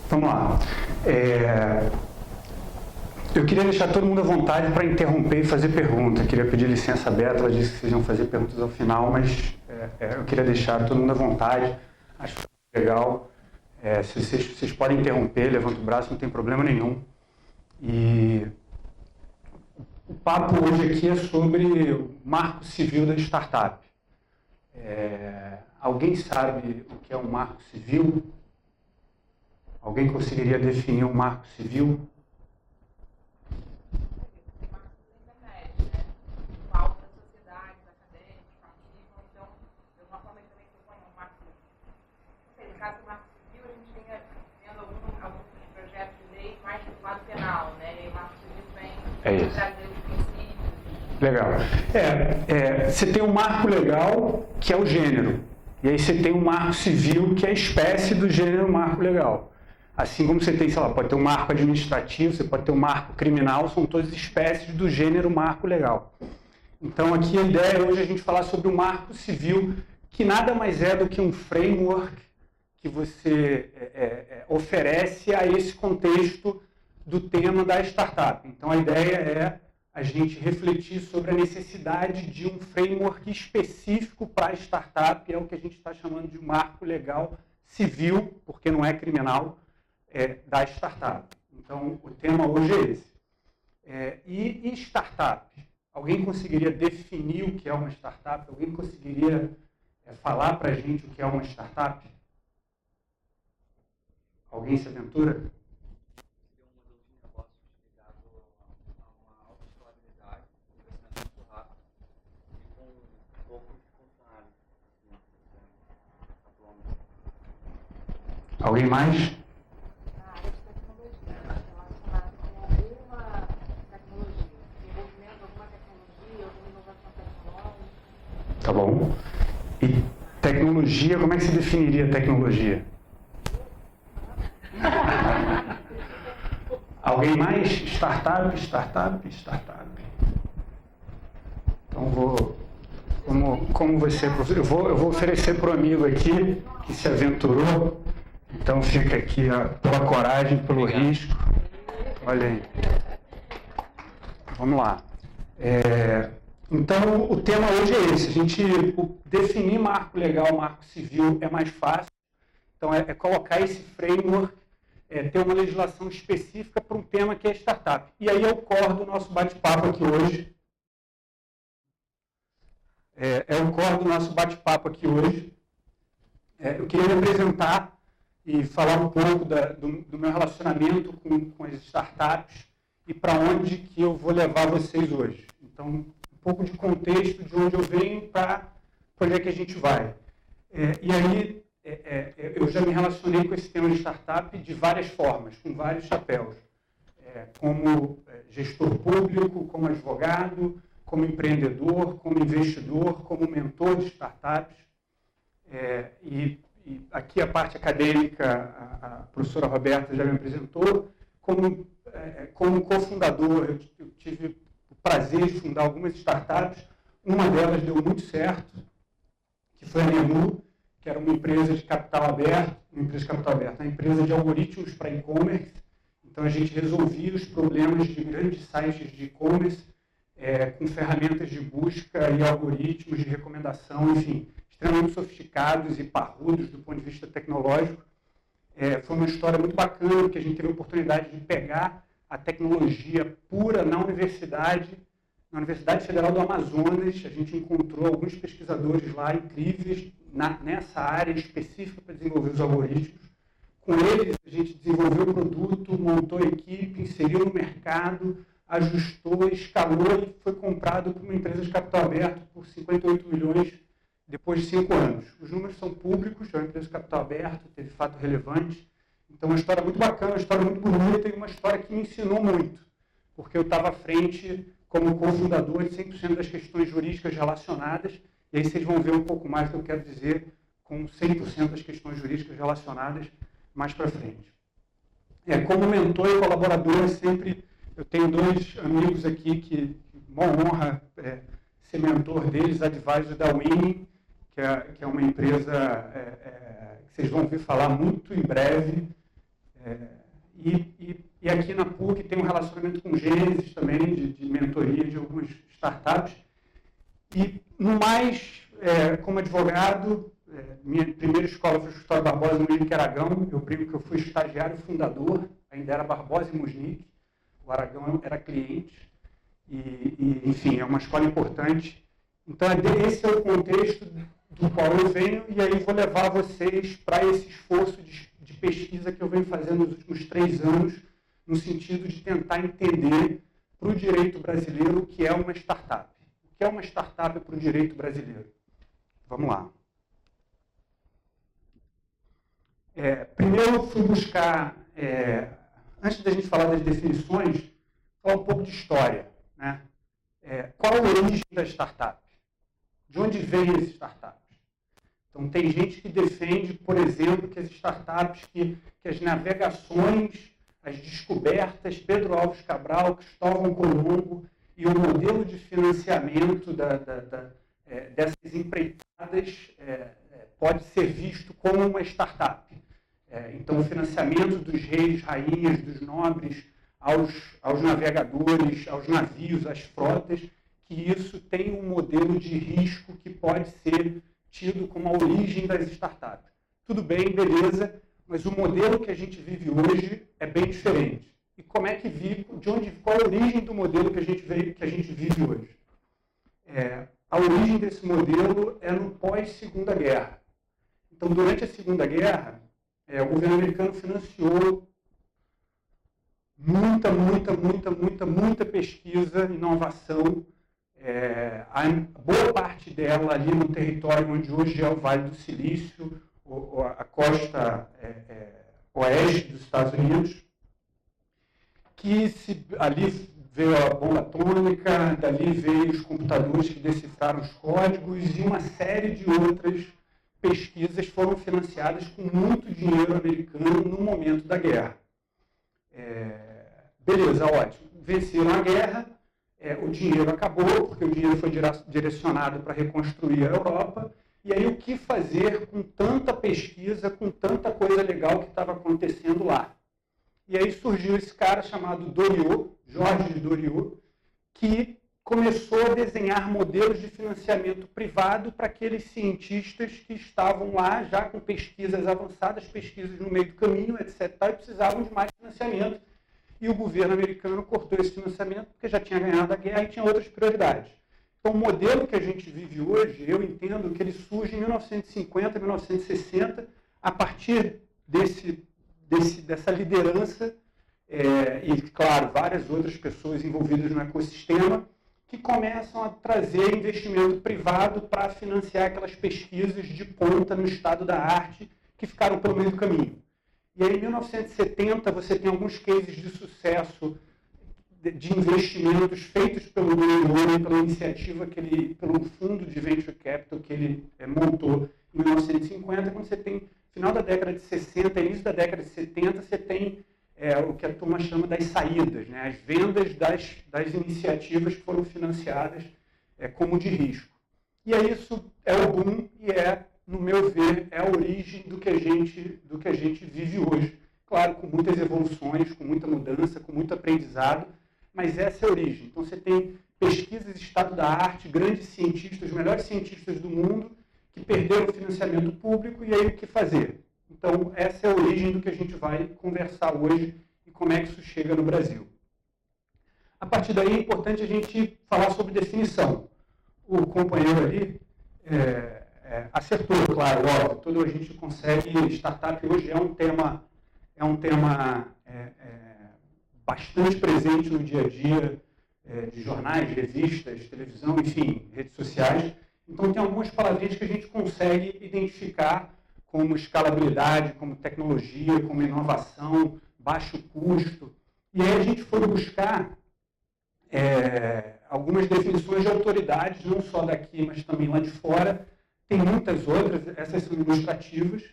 Vamos lá. Eu queria deixar todo mundo à vontade para interromper e fazer pergunta. Eu queria pedir licença aberta, ela disse que vocês iam fazer perguntas ao final, mas eu queria deixar todo mundo à vontade. Acho legal. Se vocês podem interromper, levanta o braço, não tem problema nenhum. E o papo hoje aqui é sobre o marco civil da startup. Alguém sabe o que é um marco civil? Alguém conseguiria definir um marco civil? É isso. Legal. Você tem um marco legal, que é o gênero. E aí você tem um marco civil, que é a espécie do gênero marco legal. Assim como você tem, sei lá, pode ter um marco administrativo, você pode ter um marco criminal, são todas espécies do gênero marco legal. Então aqui a ideia é hoje a gente falar sobre o marco civil, que nada mais é do que um framework que você oferece a esse contexto do tema da startup. Então a ideia é a gente refletir sobre a necessidade de um framework específico para a startup, que é o que a gente está chamando de marco legal civil, porque não é criminal, da startup. Então o tema hoje é esse. E startup? Alguém conseguiria definir o que é uma startup? Alguém conseguiria falar para a gente o que é uma startup? Alguém se aventura? Alguém mais? Na área de tecnologia, relacionada com alguma tecnologia, desenvolvimento de alguma tecnologia, alguma inovação tecnológica. Tá bom. E tecnologia, como é que se definiria tecnologia? Alguém mais? Startup. Então como você, eu vou oferecer para o amigo aqui que se aventurou. Então fica aqui pela coragem, pelo risco. Olha aí. Vamos lá. Então o tema hoje é esse. A gente definir marco legal, marco civil é mais fácil. Então é colocar esse framework, ter uma legislação específica para um tema que é startup. E aí é o core do nosso bate-papo aqui hoje. O core do nosso bate-papo aqui hoje. Eu queria me apresentar e falar um pouco do meu relacionamento com as startups e para onde que eu vou levar vocês hoje. Então, um pouco de contexto de onde eu venho para onde é que a gente vai. E aí, eu já me relacionei com esse tema de startup de várias formas, com vários chapéus. Como gestor público, como advogado, como empreendedor, como investidor, como mentor de startups. E aqui a parte acadêmica, a professora Roberta já me apresentou. Como cofundador, eu tive o prazer de fundar algumas startups. Uma delas deu muito certo, que foi a Menu, que era uma empresa de capital aberto, uma empresa de algoritmos para e-commerce. Então a gente resolvia os problemas de grandes sites de e-commerce com ferramentas de busca e algoritmos de recomendação, enfim, extremamente sofisticados e parrudos do ponto de vista tecnológico. Foi uma história muito bacana, porque a gente teve a oportunidade de pegar a tecnologia pura na Universidade Federal do Amazonas. A gente encontrou alguns pesquisadores lá incríveis nessa área específica para desenvolver os algoritmos. Com eles, a gente desenvolveu o produto, montou a equipe, inseriu no mercado, ajustou, escalou e foi comprado por uma empresa de capital aberto por 58 milhões depois de 5 anos. Os números são públicos, é uma empresa de capital aberto, teve fato relevante. Então, uma história muito bacana, uma história muito bonita e uma história que me ensinou muito, porque eu estava à frente, como cofundador, de 100% das questões jurídicas relacionadas, e aí vocês vão ver um pouco mais do que eu quero dizer com 100% das questões jurídicas relacionadas mais para frente. Como mentor e colaborador, sempre eu tenho 2 amigos aqui que uma honra ser mentor deles, advisor da Winning, que é uma empresa que vocês vão ouvir falar muito em breve. E aqui na PUC tem um relacionamento com Gênesis também, de mentoria de algumas startups. E, no mais, como advogado, minha primeira escola foi o Escritório Barbosa no Musnick Aragão. Eu brinco que eu fui estagiário fundador, ainda era Barbosa e Musnick. O Aragão era cliente. Enfim, é uma escola importante. Então, esse é o contexto do qual eu venho, e aí vou levar vocês para esse esforço de pesquisa que eu venho fazendo nos últimos 3 anos, no sentido de tentar entender para o direito brasileiro o que é uma startup. O que é uma startup para o direito brasileiro? Vamos lá. Primeiro eu fui buscar, antes da gente falar das definições, falar um pouco de história. Né? Qual a origem da startup? De onde vêm as startups? Então, tem gente que defende, por exemplo, que as startups, que as navegações, as descobertas, Pedro Álvares Cabral, Cristóvão Colombo e o modelo de financiamento dessas empreitadas pode ser visto como uma startup. Então, o financiamento dos reis, rainhas, dos nobres, aos navegadores, aos navios, às frotas, que isso tem um modelo de risco que pode ser tido como a origem das startups. Tudo bem, beleza, mas o modelo que a gente vive hoje é bem diferente. E como é que vive, qual a origem do modelo que a gente vive hoje? A origem desse modelo é no pós-Segunda Guerra. Então, durante a Segunda Guerra, o governo americano financiou muita pesquisa, inovação, a boa parte dela ali no território onde hoje é o Vale do Silício, a costa oeste dos Estados Unidos, ali veio a bomba atômica, dali veio os computadores que decifraram os códigos e uma série de outras pesquisas foram financiadas com muito dinheiro americano no momento da guerra. Beleza, ótimo. Venceram a guerra, o dinheiro acabou, porque o dinheiro foi direcionado para reconstruir a Europa. E aí, o que fazer com tanta pesquisa, com tanta coisa legal que estava acontecendo lá? E aí surgiu esse cara chamado Doriot, Georges Doriot, que começou a desenhar modelos de financiamento privado para aqueles cientistas que estavam lá já com pesquisas avançadas, pesquisas no meio do caminho, etc., e precisavam de mais financiamento. E o governo americano cortou esse financiamento porque já tinha ganhado a guerra e tinha outras prioridades. Então, o modelo que a gente vive hoje, eu entendo que ele surge em 1950, 1960, a partir dessa liderança, e, claro, várias outras pessoas envolvidas no ecossistema, que começam a trazer investimento privado para financiar aquelas pesquisas de ponta no estado da arte que ficaram pelo meio do caminho. E aí, em 1970, você tem alguns cases de sucesso de investimentos feitos pelo Doriot, pela iniciativa, pelo fundo de venture capital que ele montou em 1950, quando você tem, final da década de 60, início da década de 70, você tem o que a turma chama das saídas, né? As vendas das iniciativas que foram financiadas como de risco. E aí isso é o boom e no meu ver, é a origem do que a gente vive hoje. Claro, com muitas evoluções, com muita mudança, com muito aprendizado, mas essa é a origem. Então, você tem pesquisas de estado da arte, grandes cientistas, os melhores cientistas do mundo, que perderam o financiamento público, e aí o que fazer? Então, essa é a origem do que a gente vai conversar hoje e como é que isso chega no Brasil. A partir daí, é importante a gente falar sobre definição. O companheiro ali acertou, claro, óbvio, tudo a gente consegue. Startup hoje é um tema bastante presente no dia a dia de jornais, revistas, televisão, enfim, redes sociais. Então, tem algumas palavrinhas que a gente consegue identificar como escalabilidade, como tecnologia, como inovação, baixo custo. E aí a gente foi buscar algumas definições de autoridades, não só daqui, mas também lá de fora. Tem muitas outras, essas são ilustrativas,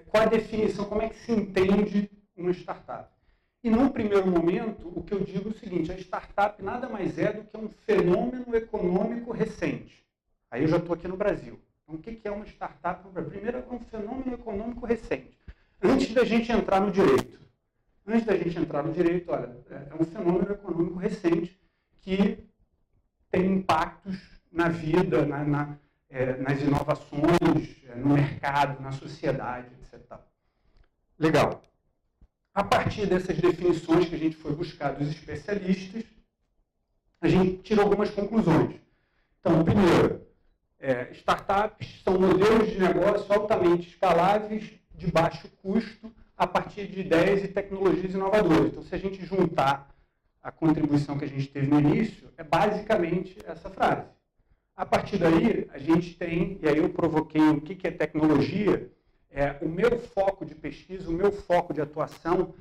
qual a definição, como é que se entende uma startup. E, num primeiro momento, o que eu digo é o seguinte: a startup nada mais é do que um fenômeno econômico recente. Aí eu já estou aqui no Brasil. Então, o que é uma startup? Primeiro, é um fenômeno econômico recente. Antes da gente entrar no direito. Olha, é um fenômeno econômico recente que tem impactos na vida, nas inovações, no mercado, na sociedade, etc. Legal. A partir dessas definições que a gente foi buscar dos especialistas, a gente tirou algumas conclusões. Então, primeiro, startups são modelos de negócio altamente escaláveis, de baixo custo, a partir de ideias e tecnologias inovadoras. Então, se a gente juntar a contribuição que a gente teve no início, é basicamente essa frase. A partir daí, a gente tem, e aí eu provoquei o que é tecnologia, o meu foco de pesquisa, o meu foco de atuação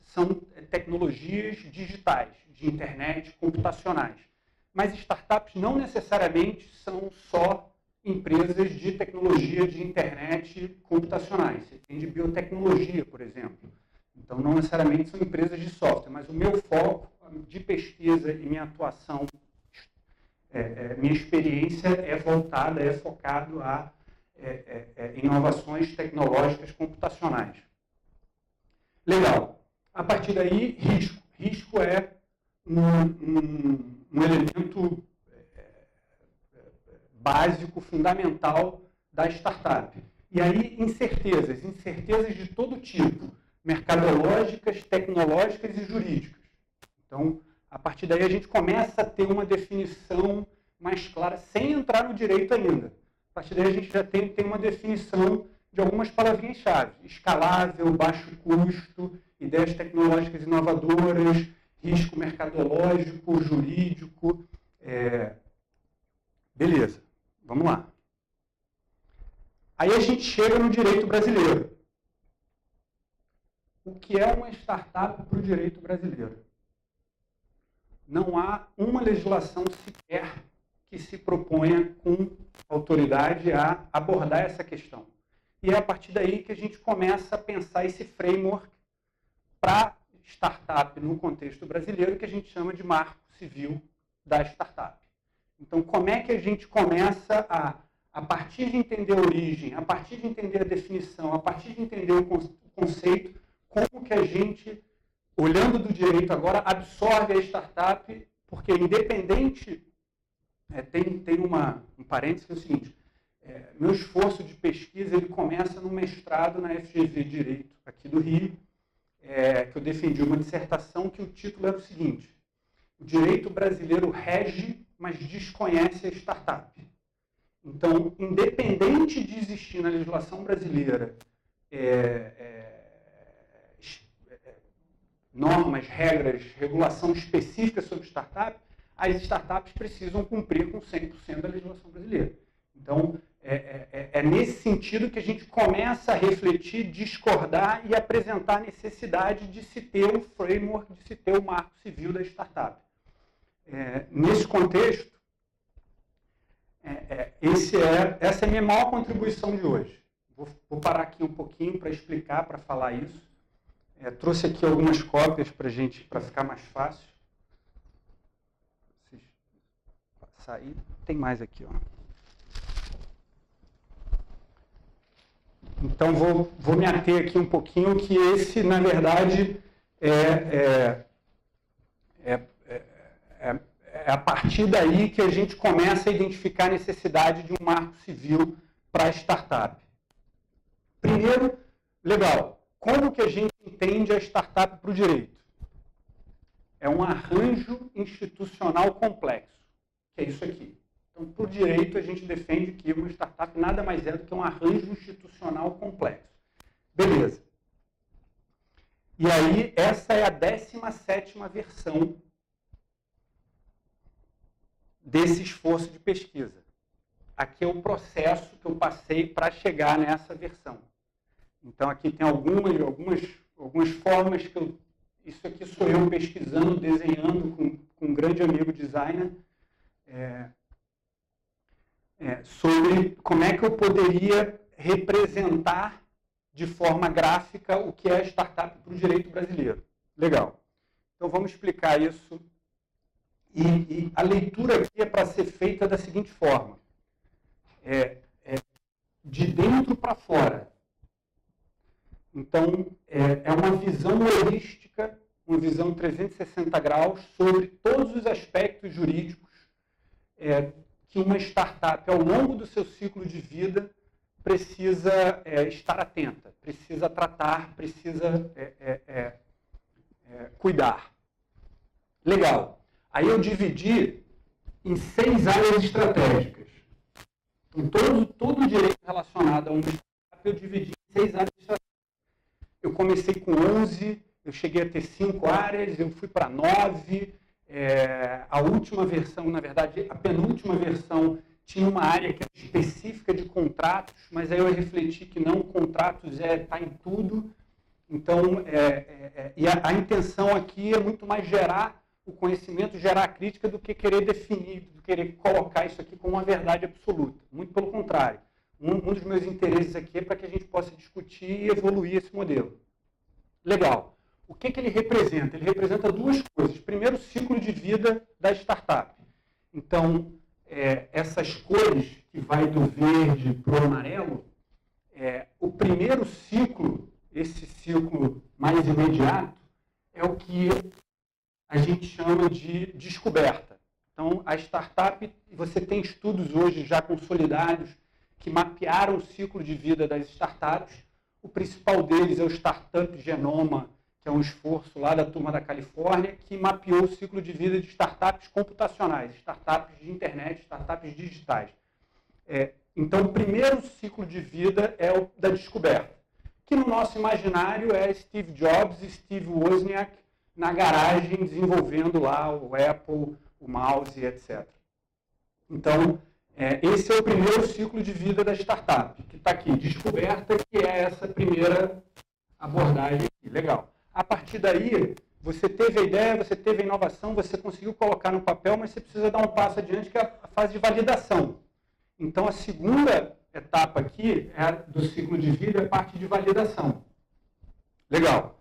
são tecnologias digitais, de internet, computacionais. Mas startups não necessariamente são só empresas de tecnologia de internet computacionais. Você tem de biotecnologia, por exemplo. Então, não necessariamente são empresas de software, mas o meu foco de pesquisa e minha atuação, minha experiência é voltada, é focado a inovações tecnológicas computacionais. Legal. A partir daí, risco. Risco é um elemento básico, fundamental da startup. E aí, incertezas de todo tipo, mercadológicas, tecnológicas e jurídicas. Então, a partir daí a gente começa a ter uma definição mais clara, sem entrar no direito ainda. A partir daí a gente já tem uma definição de algumas palavrinhas-chave. Escalável, baixo custo, ideias tecnológicas inovadoras, risco mercadológico, jurídico. Beleza, vamos lá. Aí a gente chega no direito brasileiro. O que é uma startup para o direito brasileiro? Não há uma legislação sequer que se proponha com autoridade a abordar essa questão. E é a partir daí que a gente começa a pensar esse framework para startup no contexto brasileiro, que a gente chama de marco civil da startup. Então, como é que a gente começa a partir de entender a origem, a partir de entender a definição, a partir de entender o conceito, como que a gente, olhando do direito agora, absorve a startup, porque independente, tem um parênteses que é o seguinte, meu esforço de pesquisa ele começa no mestrado na FGV Direito, aqui do Rio, que eu defendi uma dissertação que o título era o seguinte: o direito brasileiro rege, mas desconhece a startup. Então, independente de existir na legislação brasileira normas, regras, regulação específica sobre startup, as startups precisam cumprir com 100% da legislação brasileira. Então, é nesse sentido que a gente começa a refletir, discordar e apresentar a necessidade de se ter um framework, de se ter o marco civil da startup. Nesse contexto, essa é a minha maior contribuição de hoje. Vou parar aqui um pouquinho para explicar, para falar isso. Trouxe aqui algumas cópias para ficar mais fácil. Sair, tem mais aqui, ó. Então, vou me ater aqui um pouquinho, que esse, na verdade, é a partir daí que a gente começa a identificar a necessidade de um marco civil para a startup. Primeiro, legal, como que a gente entende a startup para o direito? É um arranjo institucional complexo, que é isso aqui. Então, por direito, a gente defende que uma startup nada mais é do que um arranjo institucional complexo. Beleza. E aí, essa é a 17ª versão desse esforço de pesquisa. Aqui é o processo que eu passei para chegar nessa versão. Então, aqui tem algumas formas que isso aqui sou eu pesquisando, desenhando com um grande amigo designer, sobre como é que eu poderia representar de forma gráfica o que é a startup para o direito brasileiro. Legal. Então, vamos explicar isso. E a leitura aqui é para ser feita da seguinte forma. dentro para fora. Então, é uma visão holística, uma visão 360 graus sobre todos os aspectos jurídicos que uma startup, ao longo do seu ciclo de vida, precisa estar atenta, precisa tratar, precisa cuidar. Legal. Aí eu dividi em 6 áreas estratégicas. Então, todo o direito relacionado a uma startup eu dividi em 6 áreas estratégicas. Eu comecei com 11, eu cheguei a ter 5 áreas, eu fui para 9. A última versão, na verdade, a penúltima versão, tinha uma área que era específica de contratos, mas aí eu refleti que não, contratos está em tudo. Então, e a intenção aqui é muito mais gerar o conhecimento, gerar a crítica, do que querer definir, do que querer colocar isso aqui como uma verdade absoluta. Muito pelo contrário. Um dos meus interesses aqui é para que a gente possa discutir e evoluir esse modelo. Legal. O que ele representa? Ele representa 2 coisas. Primeiro, o ciclo de vida da startup. Então, essas cores que vai do verde para o amarelo, o primeiro ciclo, esse ciclo mais imediato, é o que a gente chama de descoberta. Então, a startup, você tem estudos hoje já consolidados que mapearam o ciclo de vida das startups. O principal deles é o Startup Genoma, que é um esforço lá da turma da Califórnia, que mapeou o ciclo de vida de startups computacionais, startups de internet, startups digitais. Então, o primeiro ciclo de vida é o da descoberta, que no nosso imaginário é Steve Jobs e Steve Wozniak na garagem desenvolvendo lá o Apple, o mouse, etc. Então, esse é o primeiro ciclo de vida da startup, que está aqui, descoberta, que é essa primeira abordagem aqui. Legal. A partir daí, você teve a ideia, você teve a inovação, você conseguiu colocar no papel, mas você precisa dar um passo adiante, que é a fase de validação. Então, a segunda etapa aqui do ciclo de vida é a parte de validação. Legal.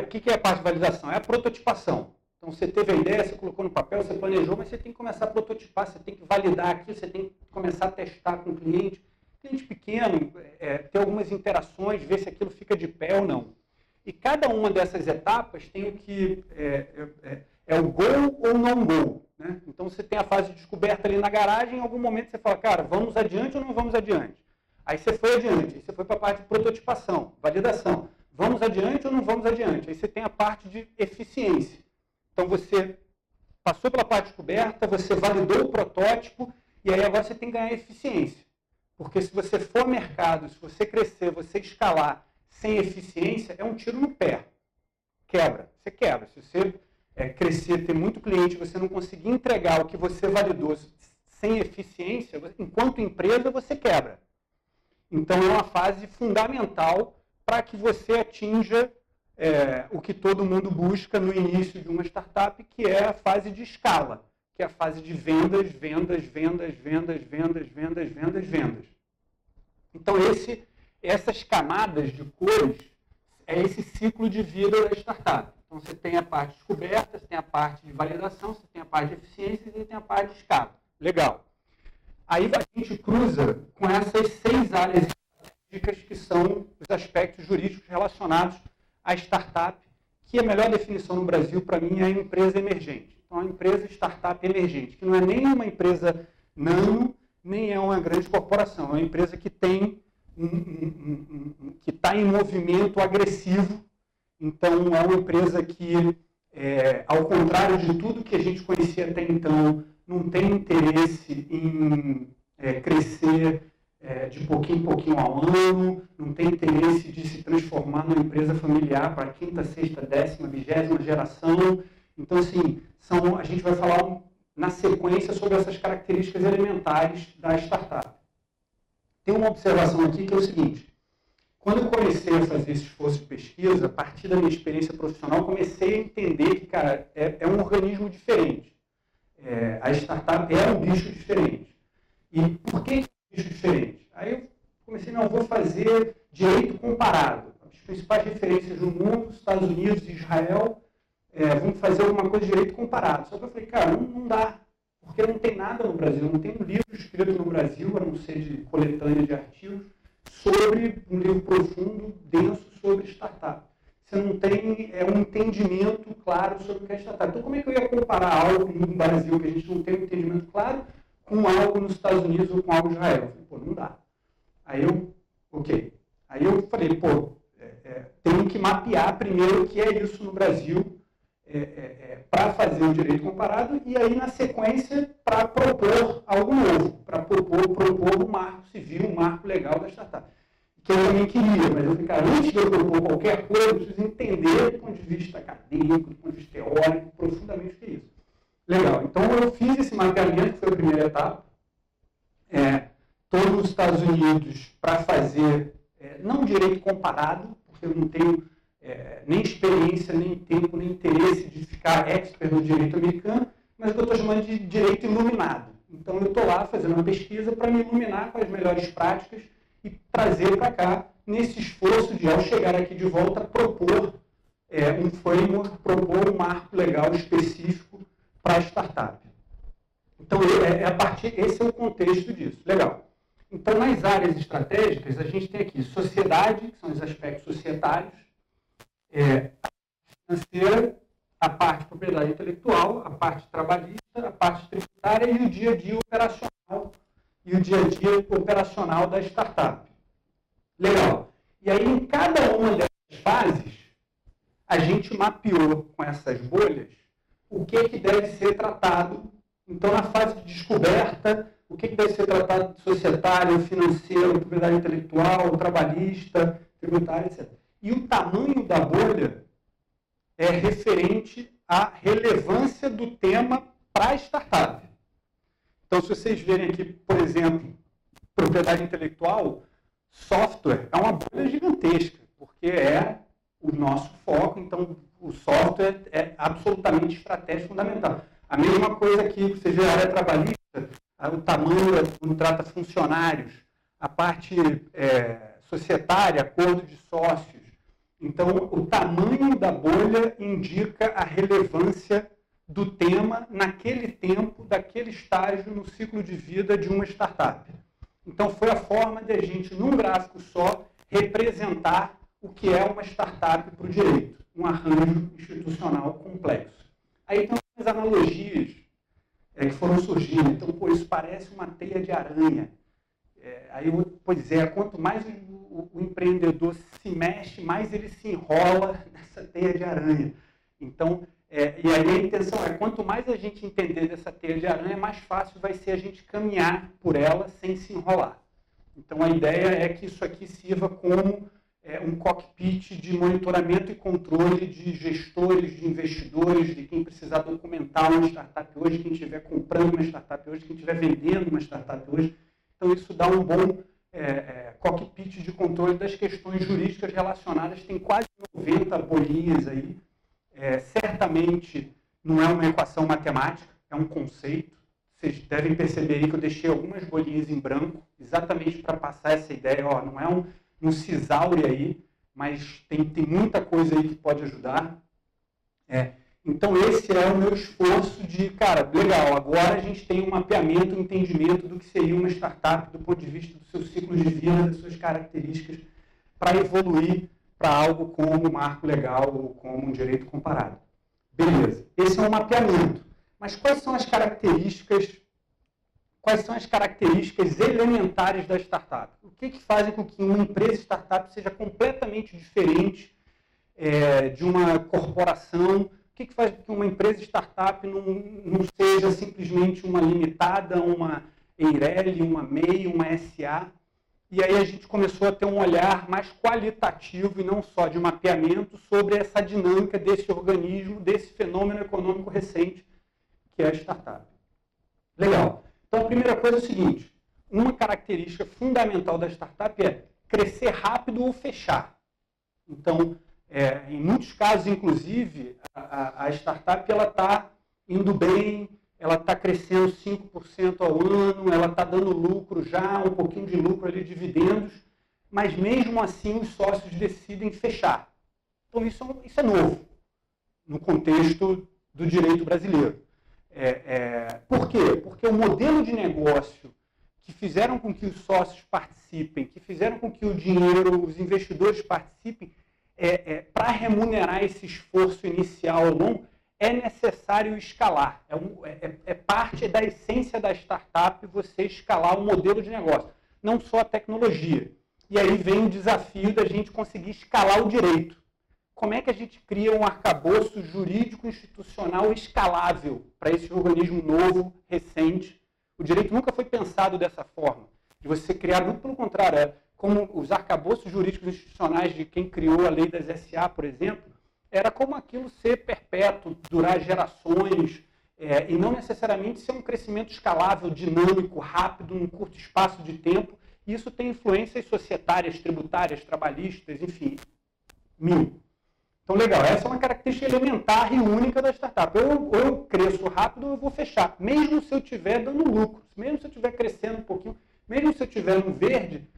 O que é a parte de validação? É a prototipação. Então, você teve a ideia, você colocou no papel, você planejou, mas você tem que começar a prototipar, você tem que validar aqui, você tem que começar a testar com o cliente. Cliente pequeno, ter algumas interações, ver se aquilo fica de pé ou não. E cada uma dessas etapas tem o que é o go ou não go. Né? Então, você tem a fase de descoberta ali na garagem, em algum momento você fala, cara, vamos adiante ou não vamos adiante? Aí você foi adiante, aí você foi para a parte de prototipação, validação. Vamos adiante ou não vamos adiante? Aí você tem a parte de eficiência. Então, você passou pela parte de descoberta, você validou o protótipo, e aí agora você tem que ganhar eficiência. Porque se você for ao mercado, se você crescer, você escalar sem eficiência, é um tiro no pé. Quebra. Você quebra. Se você crescer, ter muito cliente, você não conseguir entregar o que você validou sem eficiência, enquanto empresa, você quebra. Então, é uma fase fundamental para que você atinja o que todo mundo busca no início de uma startup, que é a fase de escala, que é a fase de vendas, vendas, vendas, vendas, vendas, vendas, vendas, vendas. Então, essas camadas de cores é esse ciclo de vida da startup. Então, você tem a parte de descoberta, você tem a parte de validação, você tem a parte de eficiência e você tem a parte de escala. Legal. Aí a gente cruza com essas 6 áreas estratégicas que são os aspectos jurídicos relacionados à startup, que a melhor definição no Brasil, para mim, é a empresa emergente. Então, a empresa startup emergente, que não é nem uma empresa nano, nem é uma grande corporação, é uma empresa que tem que está em movimento agressivo. Então, é uma empresa que, ao contrário de tudo que a gente conhecia até então, não tem interesse em crescer de pouquinho em pouquinho ao ano, não tem interesse de se transformar numa empresa familiar para a 5ª, 6ª, 10ª, 20ª geração. Então, assim, a gente vai falar na sequência sobre essas características elementares da startup. Tem uma observação aqui que é o seguinte: quando eu comecei a fazer esse esforço de pesquisa, a partir da minha experiência profissional, comecei a entender que, cara, é um organismo diferente. A startup é um bicho diferente. E por que é um bicho diferente? Aí eu comecei, não, vou fazer direito comparado. As principais referências no mundo, Estados Unidos e Israel, vamos fazer alguma coisa de direito comparado. Só que eu falei, cara, não dá. Porque não tem nada no Brasil, não tem um livro escrito no Brasil, a não ser de coletânea de artigos, sobre um livro profundo, denso sobre startup. Você não tem um entendimento claro sobre o que é startup. Então, como é que eu ia comparar algo no Brasil que a gente não tem um entendimento claro com algo nos Estados Unidos ou com algo em Israel? Eu falei, pô, não dá. Aí eu falei, pô, tenho que mapear primeiro o que é isso no Brasil para fazer o direito comparado e aí, na sequência, para propor algo novo, para propor um marco civil, um marco legal da startup. Que eu também queria, mas eu falei, cara, antes de eu propor qualquer coisa, eu preciso entender do ponto de vista acadêmico, do ponto de vista teórico, profundamente o que é isso. Legal, então eu fiz esse mapeamento, que foi a primeira etapa, todos os Estados Unidos para fazer, não direito comparado, porque eu não tenho nem experiência, nem tempo, nem interesse de ficar expert no direito americano, mas o que eu estou chamando de direito iluminado. Então eu estou lá fazendo uma pesquisa para me iluminar com as melhores práticas e trazer para cá, nesse esforço de, ao chegar aqui de volta, propor um framework, propor um marco legal específico para a startup. Então, esse é o contexto disso. Legal. Então, nas áreas estratégicas, a gente tem aqui sociedade, que são os aspectos societários, a financeira, a parte de propriedade intelectual, a parte trabalhista, a parte tributária e o dia a dia operacional da startup. Legal. E aí, em cada uma dessas fases, a gente mapeou com essas bolhas o que deve ser tratado. Então, na fase de descoberta, o que deve ser tratado de societário, financeiro, propriedade intelectual, trabalhista, tributário, etc. E o tamanho da bolha é referente à relevância do tema para a startup. Então, se vocês verem aqui, por exemplo, propriedade intelectual, software é uma bolha gigantesca, porque é o nosso foco, então o software é absolutamente estratégico fundamental. A mesma coisa aqui, você vê a área trabalhista, o tamanho quando trata funcionários, a parte societária, acordo de sócios. Então, o tamanho da bolha indica a relevância do tema naquele tempo, daquele estágio no ciclo de vida de uma startup. Então, foi a forma de a gente, num gráfico só, representar o que é uma startup para o direito, um arranjo institucional complexo. Aí tem umas analogias que foram surgindo. Então, pô, isso parece uma teia de aranha. Quanto mais o empreendedor se mexe, mais ele se enrola nessa teia de aranha. Então, e aí a intenção quanto mais a gente entender dessa teia de aranha, mais fácil vai ser a gente caminhar por ela sem se enrolar. Então, a ideia é que isso aqui sirva como um cockpit de monitoramento e controle de gestores, de investidores, de quem precisar documentar uma startup hoje, quem estiver comprando uma startup hoje, quem estiver vendendo uma startup hoje. Então, isso dá um bom cockpit de controle das questões jurídicas relacionadas. Tem quase 90 bolinhas aí. Certamente não é uma equação matemática, é um conceito. Vocês devem perceber aí que eu deixei algumas bolinhas em branco, exatamente para passar essa ideia. Não é um cisaure aí, mas tem muita coisa aí que pode ajudar. Então, esse é o meu esforço de, cara, legal, agora a gente tem um mapeamento, um entendimento do que seria uma startup do ponto de vista do seu ciclo de vida, das suas características, para evoluir para algo como um marco legal ou como um direito comparado. Beleza, esse é um mapeamento. Mas quais são as características elementares da startup? O que fazem com que uma empresa startup seja completamente diferente de uma corporação? O que faz com que uma empresa startup não seja simplesmente uma limitada, uma EIRELI, uma MEI, uma SA? E aí a gente começou a ter um olhar mais qualitativo e não só de mapeamento sobre essa dinâmica desse organismo, desse fenômeno econômico recente, que é a startup. Legal. Então, a primeira coisa é o seguinte, uma característica fundamental da startup é crescer rápido ou fechar. Então, em muitos casos, inclusive, a startup está indo bem, ela está crescendo 5% ao ano, ela está dando lucro já, um pouquinho de lucro ali, dividendos, mas mesmo assim os sócios decidem fechar. Então, isso é novo no contexto do direito brasileiro. Por quê? Porque o modelo de negócio que fizeram com que os sócios participem, que fizeram com que o dinheiro, os investidores participem, para remunerar esse esforço inicial longo, é necessário escalar. É parte da essência da startup você escalar o modelo de negócio, não só a tecnologia. E aí vem o desafio da gente conseguir escalar o direito. Como é que a gente cria um arcabouço jurídico institucional escalável para esse organismo novo, recente? O direito nunca foi pensado dessa forma, de você criar, muito pelo contrário, como os arcabouços jurídicos institucionais de quem criou a lei das SA, por exemplo, era como aquilo ser perpétuo, durar gerações, e não necessariamente ser um crescimento escalável, dinâmico, rápido, num curto espaço de tempo. E isso tem influências societárias, tributárias, trabalhistas, enfim, mil. Então, legal, essa é uma característica elementar e única da startup. Ou eu cresço rápido ou eu vou fechar, mesmo se eu estiver dando lucro, mesmo se eu estiver crescendo um pouquinho, mesmo se eu estiver no verde,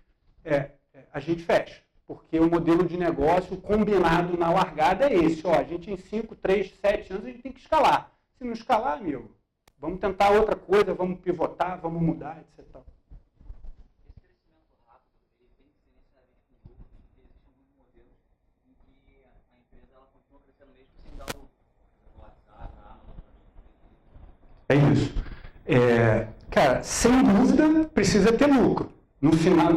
a gente fecha. Porque o modelo de negócio combinado na largada é esse. Ó, a gente em 5, 3, 7 anos a gente tem que escalar. Se não escalar, amigo, vamos tentar outra coisa, vamos pivotar, vamos mudar, etc. Esse crescimento rápido ele tem que ser necessariamente com lucro, porque existem alguns modelos em que a empresa ela continua crescendo mesmo sem dar lucro. No WhatsApp, na Amazon. É isso. Cara, sem dúvida precisa ter lucro. No final,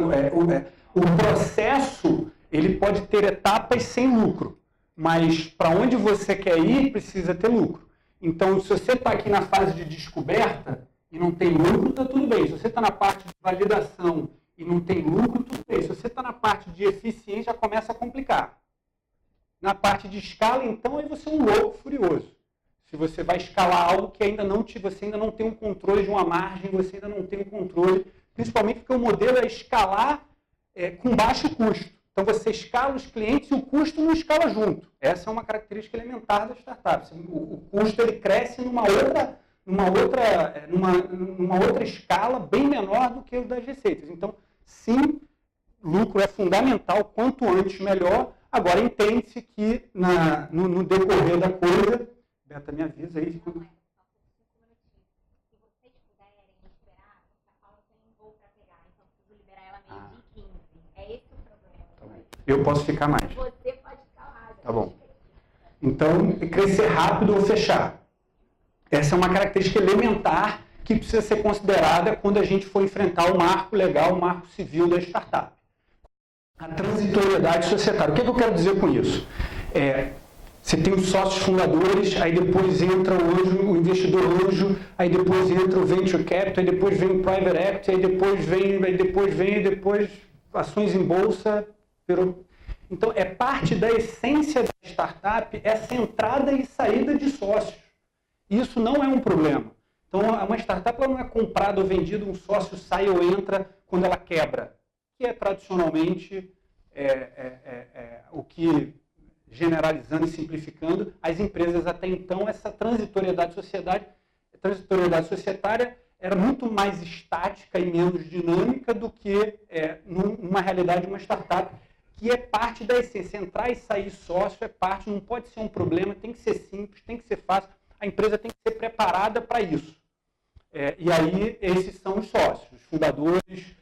o processo ele pode ter etapas sem lucro, mas para onde você quer ir precisa ter lucro. Então, se você está aqui na fase de descoberta e não tem lucro, está tudo bem. Se você está na parte de validação e não tem lucro, tudo bem. Se você está na parte de eficiência, já começa a complicar. Na parte de escala, então, aí você é um louco furioso. Se você vai escalar algo que você ainda não tem um controle de uma margem, você ainda não tem um controle, principalmente porque o modelo é escalar com baixo custo. Então, você escala os clientes e o custo não escala junto. Essa é uma característica elementar da startup. O custo ele cresce numa outra escala bem menor do que o das receitas. Então, sim, lucro é fundamental, quanto antes melhor. Agora, entende-se que no decorrer da coisa... Beta, me avisa aí. Eu posso ficar mais. Você pode ficar mais. Tá bom. Então, crescer rápido ou fechar. Essa é uma característica elementar que precisa ser considerada quando a gente for enfrentar o marco legal, o marco civil da startup. A transitoriedade societária. O que eu quero dizer com isso? Você tem os sócios fundadores, aí depois entra o investidor anjo, aí depois entra o venture capital, aí depois vem o private equity, aí depois vem ações em bolsa. Então, é parte da essência da startup essa entrada e saída de sócios. Isso não é um problema. Então, uma startup ela não é comprada ou vendida, um sócio sai ou entra quando ela quebra, que é tradicionalmente o que, generalizando e simplificando, as empresas até então, essa transitoriedade societária era muito mais estática e menos dinâmica do que numa realidade de uma startup, que é parte da essência. Entrar e sair sócio é parte, não pode ser um problema, tem que ser simples, tem que ser fácil, a empresa tem que ser preparada para isso. E aí, esses são os sócios, os fundadores,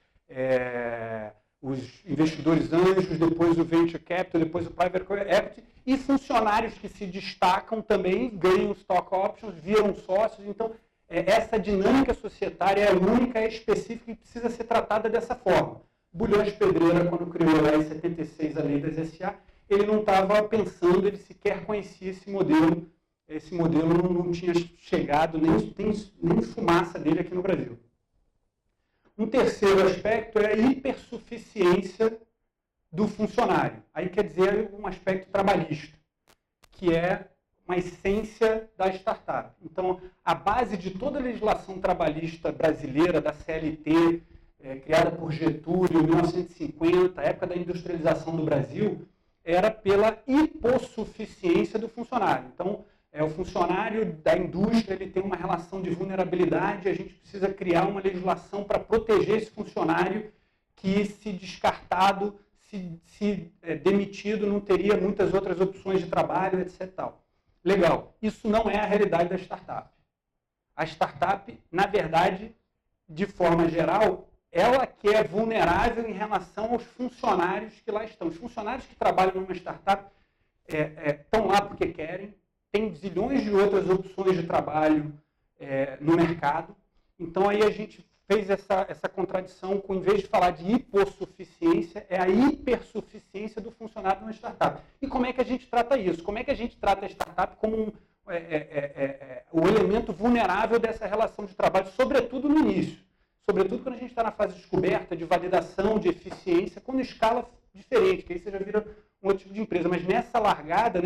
os investidores anjos, depois o venture capital, depois o private equity, e funcionários que se destacam também, ganham stock options, viram sócios. Então, essa dinâmica societária é única, é específica e precisa ser tratada dessa forma. Bulhões Pedreira, quando criou lá em 76 a lei das SA, ele não estava pensando, ele sequer conhecia esse modelo. Esse modelo não tinha chegado, nem fumaça dele aqui no Brasil. Um terceiro aspecto é a hipersuficiência do funcionário. Aí quer dizer um aspecto trabalhista, que é uma essência da startup. Então, a base de toda a legislação trabalhista brasileira, da CLT, criada por Getúlio em 1950, época da industrialização do Brasil, era pela hipossuficiência do funcionário. Então, o funcionário da indústria ele tem uma relação de vulnerabilidade, a gente precisa criar uma legislação para proteger esse funcionário que, se descartado, se demitido, não teria muitas outras opções de trabalho, etc. Tal. Legal. Isso não é a realidade da startup. A startup, na verdade, de forma geral, ela que é vulnerável em relação aos funcionários que lá estão. Os funcionários que trabalham numa startup estão lá porque querem, tem zilhões de outras opções de trabalho no mercado. Então, aí a gente fez essa contradição com, em vez de falar de hipossuficiência, é a hipersuficiência do funcionário numa startup. E como é que a gente trata isso? Como é que a gente trata a startup como o elemento vulnerável dessa relação de trabalho, sobretudo no início? Sobretudo quando a gente está na fase de descoberta, de validação, de eficiência, com uma escala diferente, que aí você já vira um outro tipo de empresa. Mas nessa largada,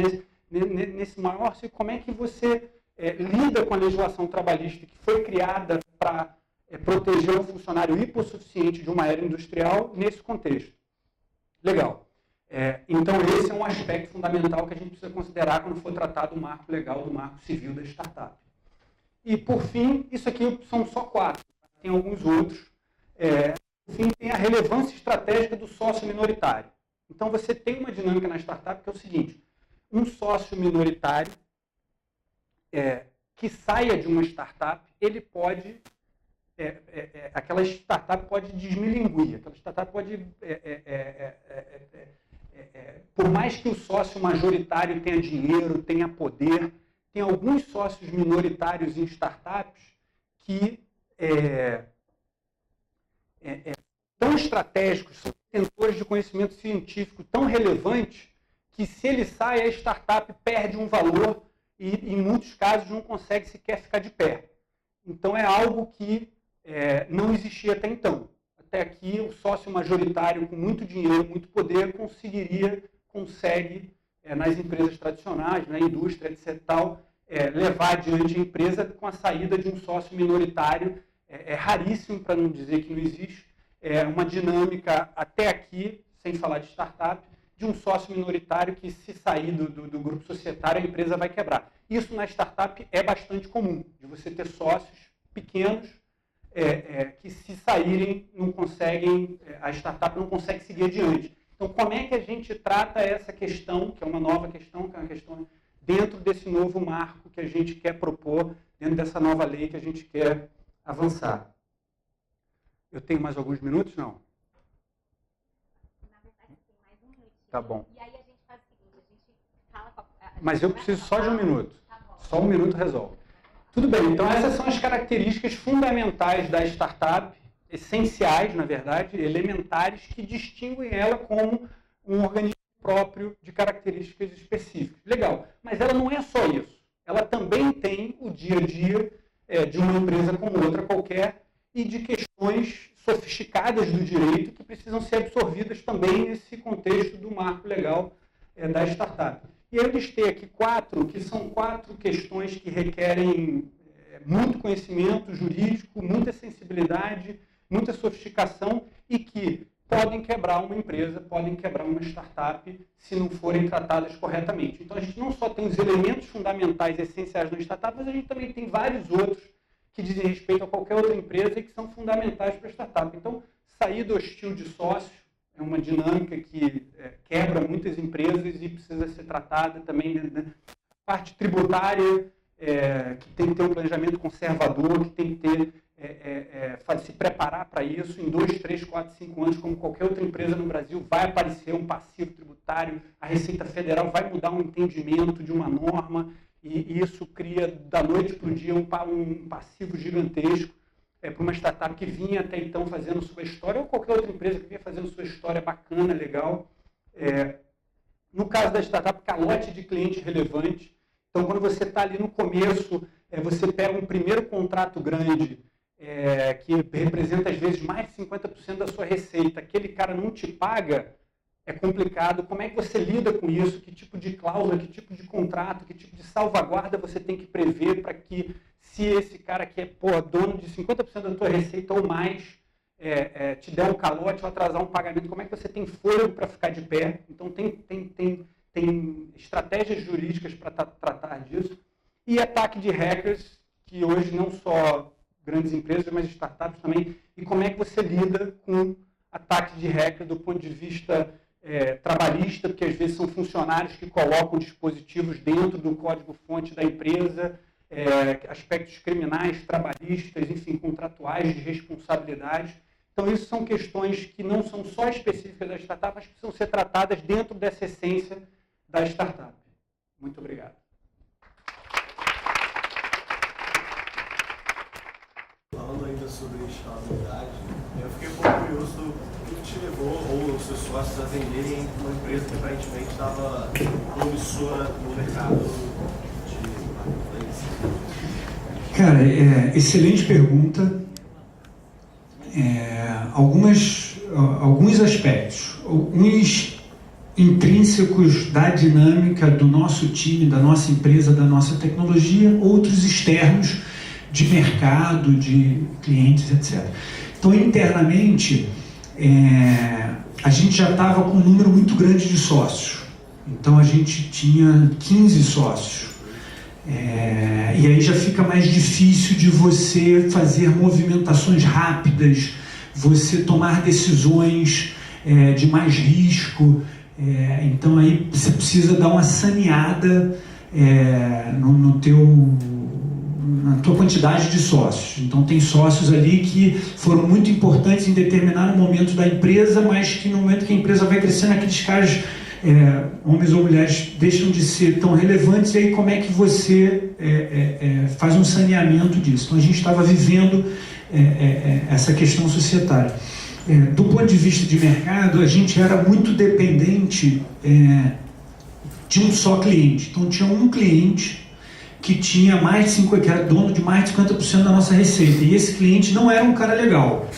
nesse maior, como é que você lida com a legislação trabalhista que foi criada para proteger um funcionário hipossuficiente de uma área industrial nesse contexto? Legal. Então, esse é um aspecto fundamental que a gente precisa considerar quando for tratado o marco legal do marco civil da startup. E, por fim, isso aqui são só 4. Tem alguns outros. Por fim, tem a relevância estratégica do sócio minoritário. Então, você tem uma dinâmica na startup que é o seguinte: um sócio minoritário que saia de uma startup, ele pode... aquela startup pode desmilinguir, aquela startup pode... por mais que o sócio majoritário tenha dinheiro, tenha poder, tem alguns sócios minoritários em startups que tão estratégicos, são detentores de conhecimento científico tão relevantes, que se ele sai, a startup perde um valor e, em muitos casos, não consegue sequer ficar de pé. Então, é algo que não existia até então. Até aqui, o sócio majoritário com muito dinheiro, muito poder, consegue, nas empresas tradicionais, na indústria, etc., levar adiante a empresa com a saída de um sócio minoritário. É raríssimo, para não dizer que não existe, uma dinâmica até aqui, sem falar de startup, de um sócio minoritário que, se sair do grupo societário, a empresa vai quebrar. Isso na startup é bastante comum, de você ter sócios pequenos que, se saírem, não conseguem, a startup não consegue seguir adiante. Então, como é que a gente trata essa questão, que é uma nova questão, que é uma questão dentro desse novo marco que a gente quer propor, dentro dessa nova lei que a gente quer avançar? Eu tenho mais alguns minutos? Não? Na verdade, tem mais um minutinho. Tá bom. E aí a gente faz o seguinte, a gente fala com Mas eu preciso só de um minuto. Tá bom. Só um minuto resolve. Tudo bem, então essas são as características fundamentais da startup, essenciais, na verdade, elementares, que distinguem ela como um organismo próprio de características específicas. Legal, mas ela não é só isso. Ela também tem o dia a dia de uma empresa como outra qualquer e de questões sofisticadas do direito que precisam ser absorvidas também nesse contexto do marco legal da startup. E eu listei aqui 4, que são 4 questões que requerem muito conhecimento jurídico, muita sensibilidade, muita sofisticação e que podem quebrar uma empresa, podem quebrar uma startup se não forem tratadas corretamente. Então, a gente não só tem os elementos fundamentais essenciais da startup, mas a gente também tem vários outros que dizem respeito a qualquer outra empresa e que são fundamentais para a startup. Então, saída hostil de sócio é uma dinâmica que quebra muitas empresas e precisa ser tratada também. Né? Parte tributária, que tem que ter um planejamento conservador, que tem que ter, se preparar para isso. Em 2, 3, 4, 5 anos, como qualquer outra empresa no Brasil, vai aparecer um passivo tributário, a Receita Federal vai mudar um entendimento de uma norma, e isso cria, da noite para o dia, um passivo gigantesco para uma startup que vinha até então fazendo sua história, ou qualquer outra empresa que vinha fazendo sua história bacana, legal. No caso da startup, calote de cliente relevante. Então, quando você está ali no começo, você pega um primeiro contrato grande, que representa, às vezes, mais de 50% da sua receita, aquele cara não te paga, é complicado. Como é que você lida com isso? Que tipo de cláusula, que tipo de contrato, que tipo de salvaguarda você tem que prever para que, se esse cara que é dono de 50% da tua receita ou mais, te der um calote ou atrasar um pagamento, como é que você tem fôlego para ficar de pé? Então, tem estratégias jurídicas para tratar disso. E ataque de hackers, que hoje não só grandes empresas, mas startups também. E como é que você lida com ataque de hacker do ponto de vista trabalhista, porque às vezes são funcionários que colocam dispositivos dentro do código-fonte da empresa, aspectos criminais, trabalhistas, enfim, contratuais de responsabilidade, Então, isso são questões que não são só específicas da startup, mas que precisam ser tratadas dentro dessa essência da startup. Muito obrigado. Falando ainda sobre escalabilidade, eu fiquei um pouco curioso do que te levou, ou os seus sócios, a venderem uma empresa que aparentemente estava promissora no mercado de marketplace. Cara, excelente pergunta. Alguns aspectos, alguns intrínsecos da dinâmica do nosso time, da nossa empresa, da nossa tecnologia, outros externos de mercado, de clientes, etc. Então, internamente, a gente já estava com um número muito grande de sócios. Então, a gente tinha 15 sócios. E aí já fica mais difícil de você fazer movimentações rápidas, você tomar decisões de mais risco. Então aí você precisa dar uma saneada na tua quantidade de sócios. Então tem sócios ali que foram muito importantes em determinado momento da empresa, mas que no momento que a empresa vai crescendo, aqueles caras, homens ou mulheres, deixam de ser tão relevantes, e aí como é que você faz um saneamento disso? Então a gente estava vivendo essa questão societária. Do ponto de vista de mercado, a gente era muito dependente de um só cliente. Então tinha um cliente que tinha que era dono de mais de 50% da nossa receita, e esse cliente não era um cara legal.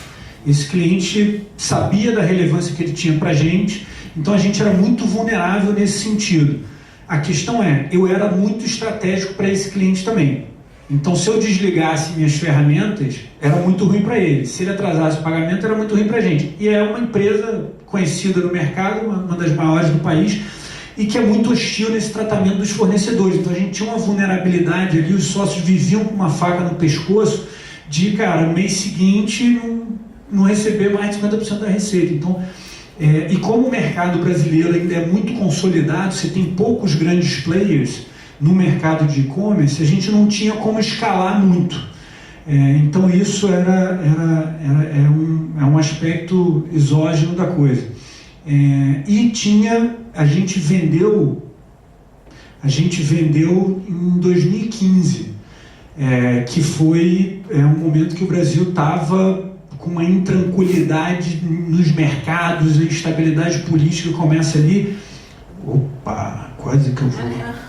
Esse cliente sabia da relevância que ele tinha para a gente, então a gente era muito vulnerável nesse sentido. A questão eu era muito estratégico para esse cliente também. Então, se eu desligasse minhas ferramentas, era muito ruim para ele. Se ele atrasasse o pagamento, era muito ruim para a gente. E é uma empresa conhecida no mercado, uma das maiores do país, e que é muito hostil nesse tratamento dos fornecedores. Então, a gente tinha uma vulnerabilidade ali, os sócios viviam com uma faca no pescoço de, cara, no mês seguinte não receber mais de 50% da receita. Então, e como o mercado brasileiro ainda é muito consolidado, você tem poucos grandes players no mercado de e-commerce, a gente não tinha como escalar muito. Então isso é um aspecto exógeno da coisa. E a gente vendeu em 2015, que foi um momento que o Brasil estava com uma intranquilidade nos mercados, a instabilidade política começa ali. Opa, quase que eu vou.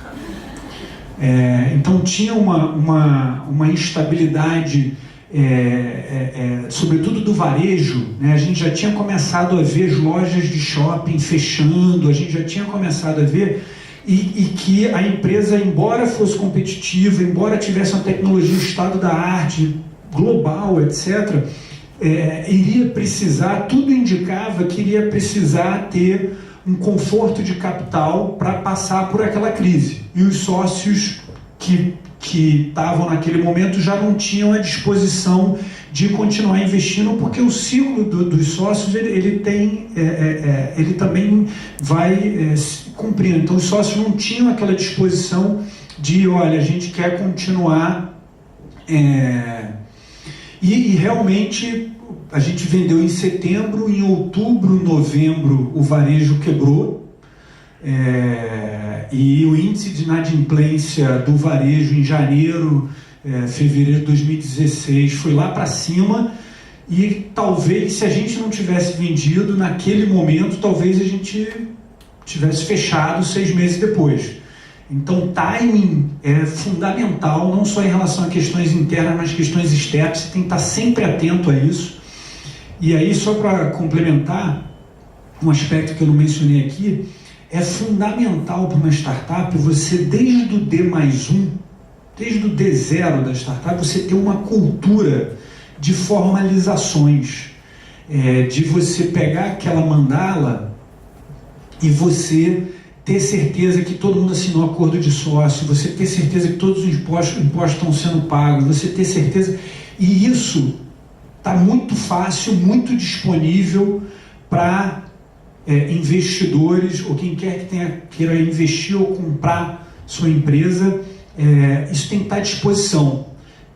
Então tinha uma instabilidade, sobretudo do varejo, né? A gente já tinha começado a ver as lojas de shopping fechando, a gente já tinha começado a ver, e que a empresa, embora fosse competitiva, embora tivesse uma tecnologia estado da arte, global, etc., iria precisar, tudo indicava que iria precisar ter um conforto de capital para passar por aquela crise. E os sócios que estavam naquele momento já não tinham a disposição de continuar investindo, porque o ciclo dos sócios ele também vai cumprindo. Então os sócios não tinham aquela disposição de, olha, a gente quer continuar. E realmente a gente vendeu em setembro, em outubro, novembro o varejo quebrou, e o índice de inadimplência do varejo em janeiro, fevereiro de 2016 foi lá para cima, e talvez se a gente não tivesse vendido naquele momento, talvez a gente tivesse fechado 6 meses depois. Então, timing é fundamental, não só em relação a questões internas, mas questões externas. Você tem que estar sempre atento a isso. E aí, só para complementar, um aspecto que eu não mencionei aqui, é fundamental para uma startup você, desde o D+1, desde o D0 da startup, você ter uma cultura de formalizações, de você pegar aquela mandala e você ter certeza que todo mundo assinou acordo de sócio, você ter certeza que todos os impostos estão sendo pagos, você ter certeza, e isso está muito fácil, muito disponível para investidores ou quem quer que queira investir ou comprar sua empresa, isso tem que estar à disposição.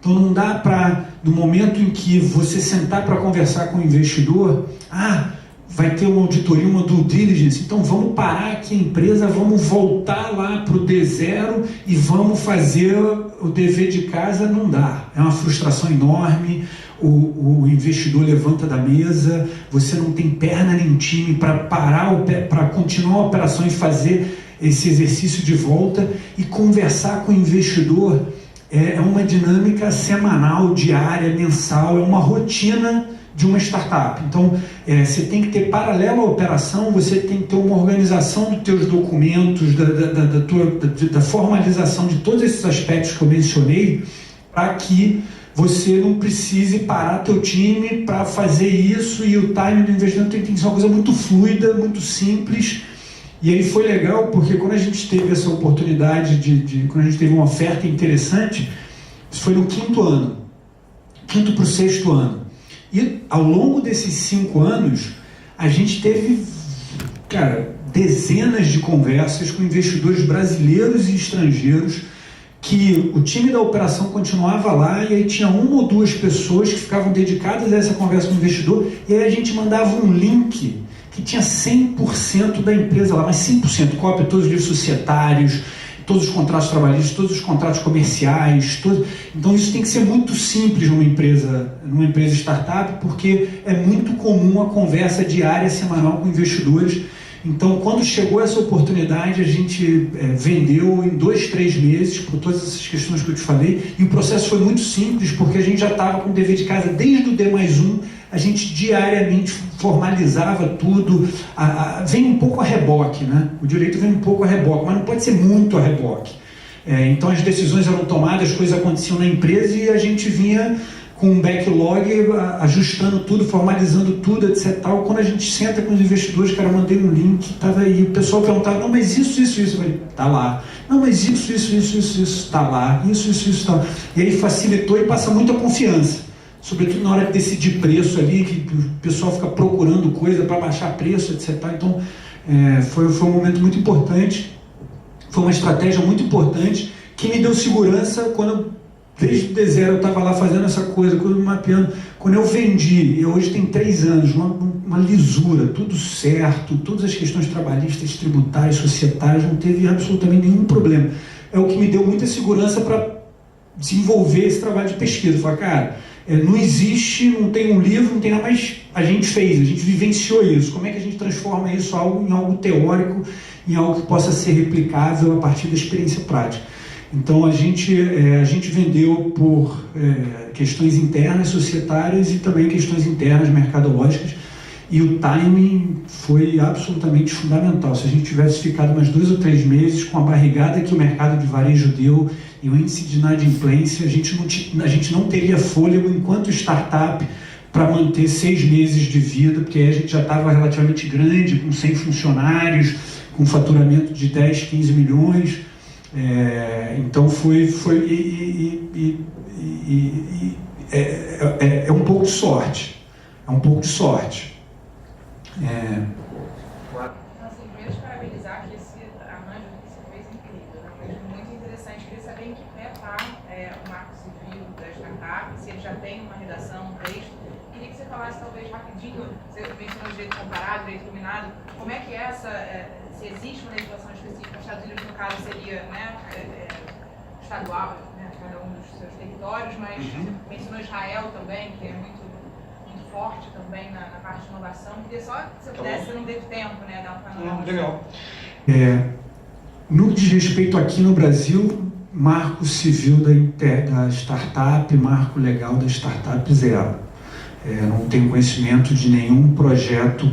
Então não dá para, no momento em que você sentar para conversar com o investidor, vai ter uma auditoria, uma due diligence, então vamos parar aqui a empresa, vamos voltar lá para o D0 e vamos fazer o dever de casa. Não dá, é uma frustração enorme, o investidor levanta da mesa, você não tem perna nem time para parar, para continuar a operação e fazer esse exercício de volta e conversar com o investidor. É uma dinâmica semanal, diária, mensal, é uma rotina de uma startup. Então, você tem que ter, paralelo à operação, você tem que ter uma organização dos teus documentos, da formalização de todos esses aspectos que eu mencionei, para que você não precise parar teu time para fazer isso, e o time do investimento tem que ser uma coisa muito fluida, muito simples. E aí foi legal, porque quando a gente teve essa oportunidade, quando a gente teve uma oferta interessante, isso foi no quinto para o 6º ano. E ao longo desses 5 anos, a gente teve, dezenas de conversas com investidores brasileiros e estrangeiros, que o time da operação continuava lá, e aí tinha 1 ou 2 pessoas que ficavam dedicadas a essa conversa com o investidor, e aí a gente mandava um link que tinha 100% da empresa lá, mas 100%, cópia de todos os livros societários, todos os contratos trabalhistas, todos os contratos comerciais, então isso tem que ser muito simples numa empresa startup, porque é muito comum a conversa diária, semanal com investidores. Então, quando chegou essa oportunidade, a gente vendeu em 2, 3 meses, por todas essas questões que eu te falei, e o processo foi muito simples, porque a gente já estava com o dever de casa desde o D+1, a gente diariamente formalizava tudo, vem um pouco a reboque, né? O direito vem um pouco a reboque, mas não pode ser muito a reboque. Então as decisões eram tomadas, as coisas aconteciam na empresa e a gente vinha com um backlog, ajustando tudo, formalizando tudo, etc. Quando a gente senta com os investidores, eu mandei um link, estava aí, o pessoal perguntava, não, mas isso, eu falei, tá lá. Não, mas isso, tá lá. Isso, tá lá. E aí facilitou e passa muita confiança. Sobretudo na hora de decidir preço ali, que o pessoal fica procurando coisa para baixar preço, etc. Então, foi um momento muito importante, foi uma estratégia muito importante, que me deu segurança quando, desde o D0, eu estava lá fazendo essa coisa, mapeando. Quando eu vendi, e hoje tem 3 anos, uma lisura, tudo certo, todas as questões trabalhistas, tributárias, societárias, não teve absolutamente nenhum problema. É o que me deu muita segurança para desenvolver esse trabalho de pesquisa. Falar, não existe, não tem um livro, não tem nada, mas a gente fez, a gente vivenciou isso. Como é que a gente transforma isso em algo teórico, em algo que possa ser replicável a partir da experiência prática? Então a gente vendeu por questões internas societárias e também questões internas mercadológicas, e o timing foi absolutamente fundamental. Se a gente tivesse ficado mais 2 ou 3 meses com a barrigada que o mercado de varejo deu e o índice de inadimplência, a gente não teria fôlego enquanto startup para manter 6 meses de vida, porque aí a gente já estava relativamente grande, com 100 funcionários, com faturamento de 10, 15 milhões. Então é um pouco de sorte. Assim, primeiro parabenizar que esse arranjo que você fez é incrível, né? Foi muito interessante. Queria saber em que pé está o marco civil da startup, se ele já tem uma redação, um texto. Queria que você falasse talvez rapidinho, você mencionou o direito comparado, direito combinado, como é que é se existe uma legislação específica, nos Estados Unidos no caso seria estadual, né, cada um dos seus territórios, mas você mencionou Israel também, que é muito forte também na parte de inovação. Queria só, se eu pudesse, não teve tempo, né, dar um panorama. Legal. No que diz respeito aqui no Brasil, marco civil da startup, marco legal da startup 0. Não tenho conhecimento de nenhum projeto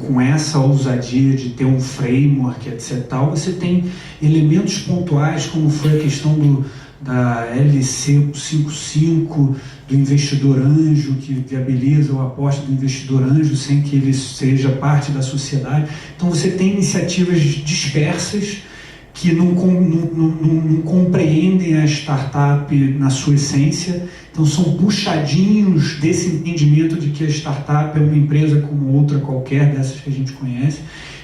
com essa ousadia de ter um framework, etc. Você tem elementos pontuais, como foi a questão da LC 55, do investidor anjo, que viabiliza o aporte do investidor anjo sem que ele seja parte da sociedade. Então você tem iniciativas dispersas que não compreendem a startup na sua essência. Então são puxadinhos desse entendimento de que a startup é uma empresa como outra qualquer dessas que a gente conhece.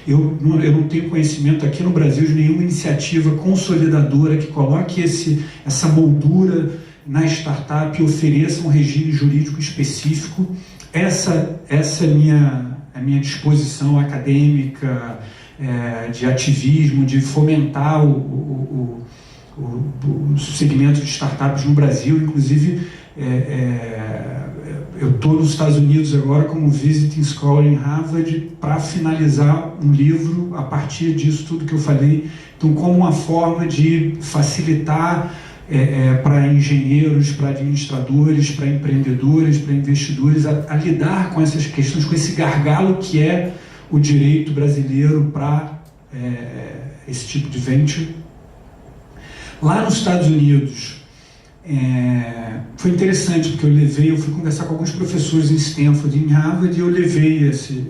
Eu não tenho conhecimento aqui no Brasil de nenhuma iniciativa consolidadora que coloque essa moldura na startup ofereça um regime jurídico específico. Essa é a minha disposição acadêmica, de ativismo, de fomentar o segmento de startups no Brasil. Inclusive, eu estou nos Estados Unidos agora como visiting scholar em Harvard para finalizar um livro a partir disso tudo que eu falei. Então, como uma forma de facilitar para engenheiros, para administradores, para empreendedores, para investidores a lidar com essas questões, com esse gargalo que é o direito brasileiro para esse tipo de venture. Lá nos Estados Unidos, foi interessante, porque eu fui conversar com alguns professores em Stanford e em Harvard, e eu levei esse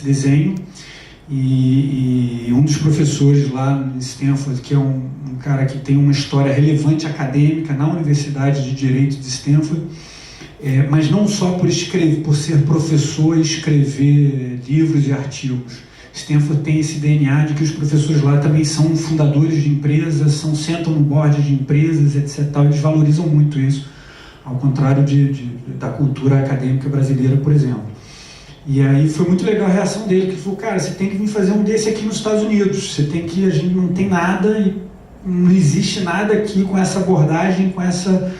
desenho, e um dos professores lá em Stanford, que é um cara que tem uma história relevante acadêmica na Universidade de Direito de Stanford, mas não só por ser professor e escrever livros e artigos. Stanford tem esse DNA de que os professores lá também são fundadores de empresas, sentam no board de empresas, etc. Eles valorizam muito isso, ao contrário da cultura acadêmica brasileira, por exemplo. E aí foi muito legal a reação dele, que ele falou: cara, você tem que vir fazer um desse aqui nos Estados Unidos, a gente não tem nada, e não existe nada aqui com essa abordagem, com essa...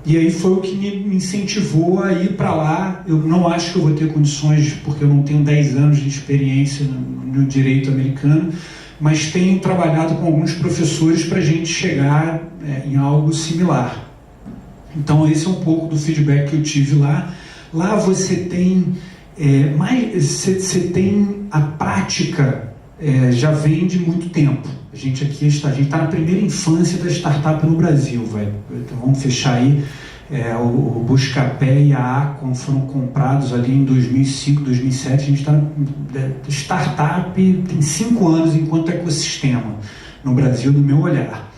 E aí foi o que me incentivou a ir para lá. Eu não acho que eu vou ter condições, porque eu não tenho 10 anos de experiência no direito americano, mas tenho trabalhado com alguns professores para a gente chegar em algo similar. Então esse é um pouco do feedback que eu tive lá. Lá você tem você tem a prática, já vem de muito tempo. A gente está na primeira infância da startup no Brasil, velho. Então vamos fechar aí. O Buscapé e a Acon foram comprados ali em 2005, 2007. A gente está startup, tem 5 anos enquanto ecossistema no Brasil, no meu olhar.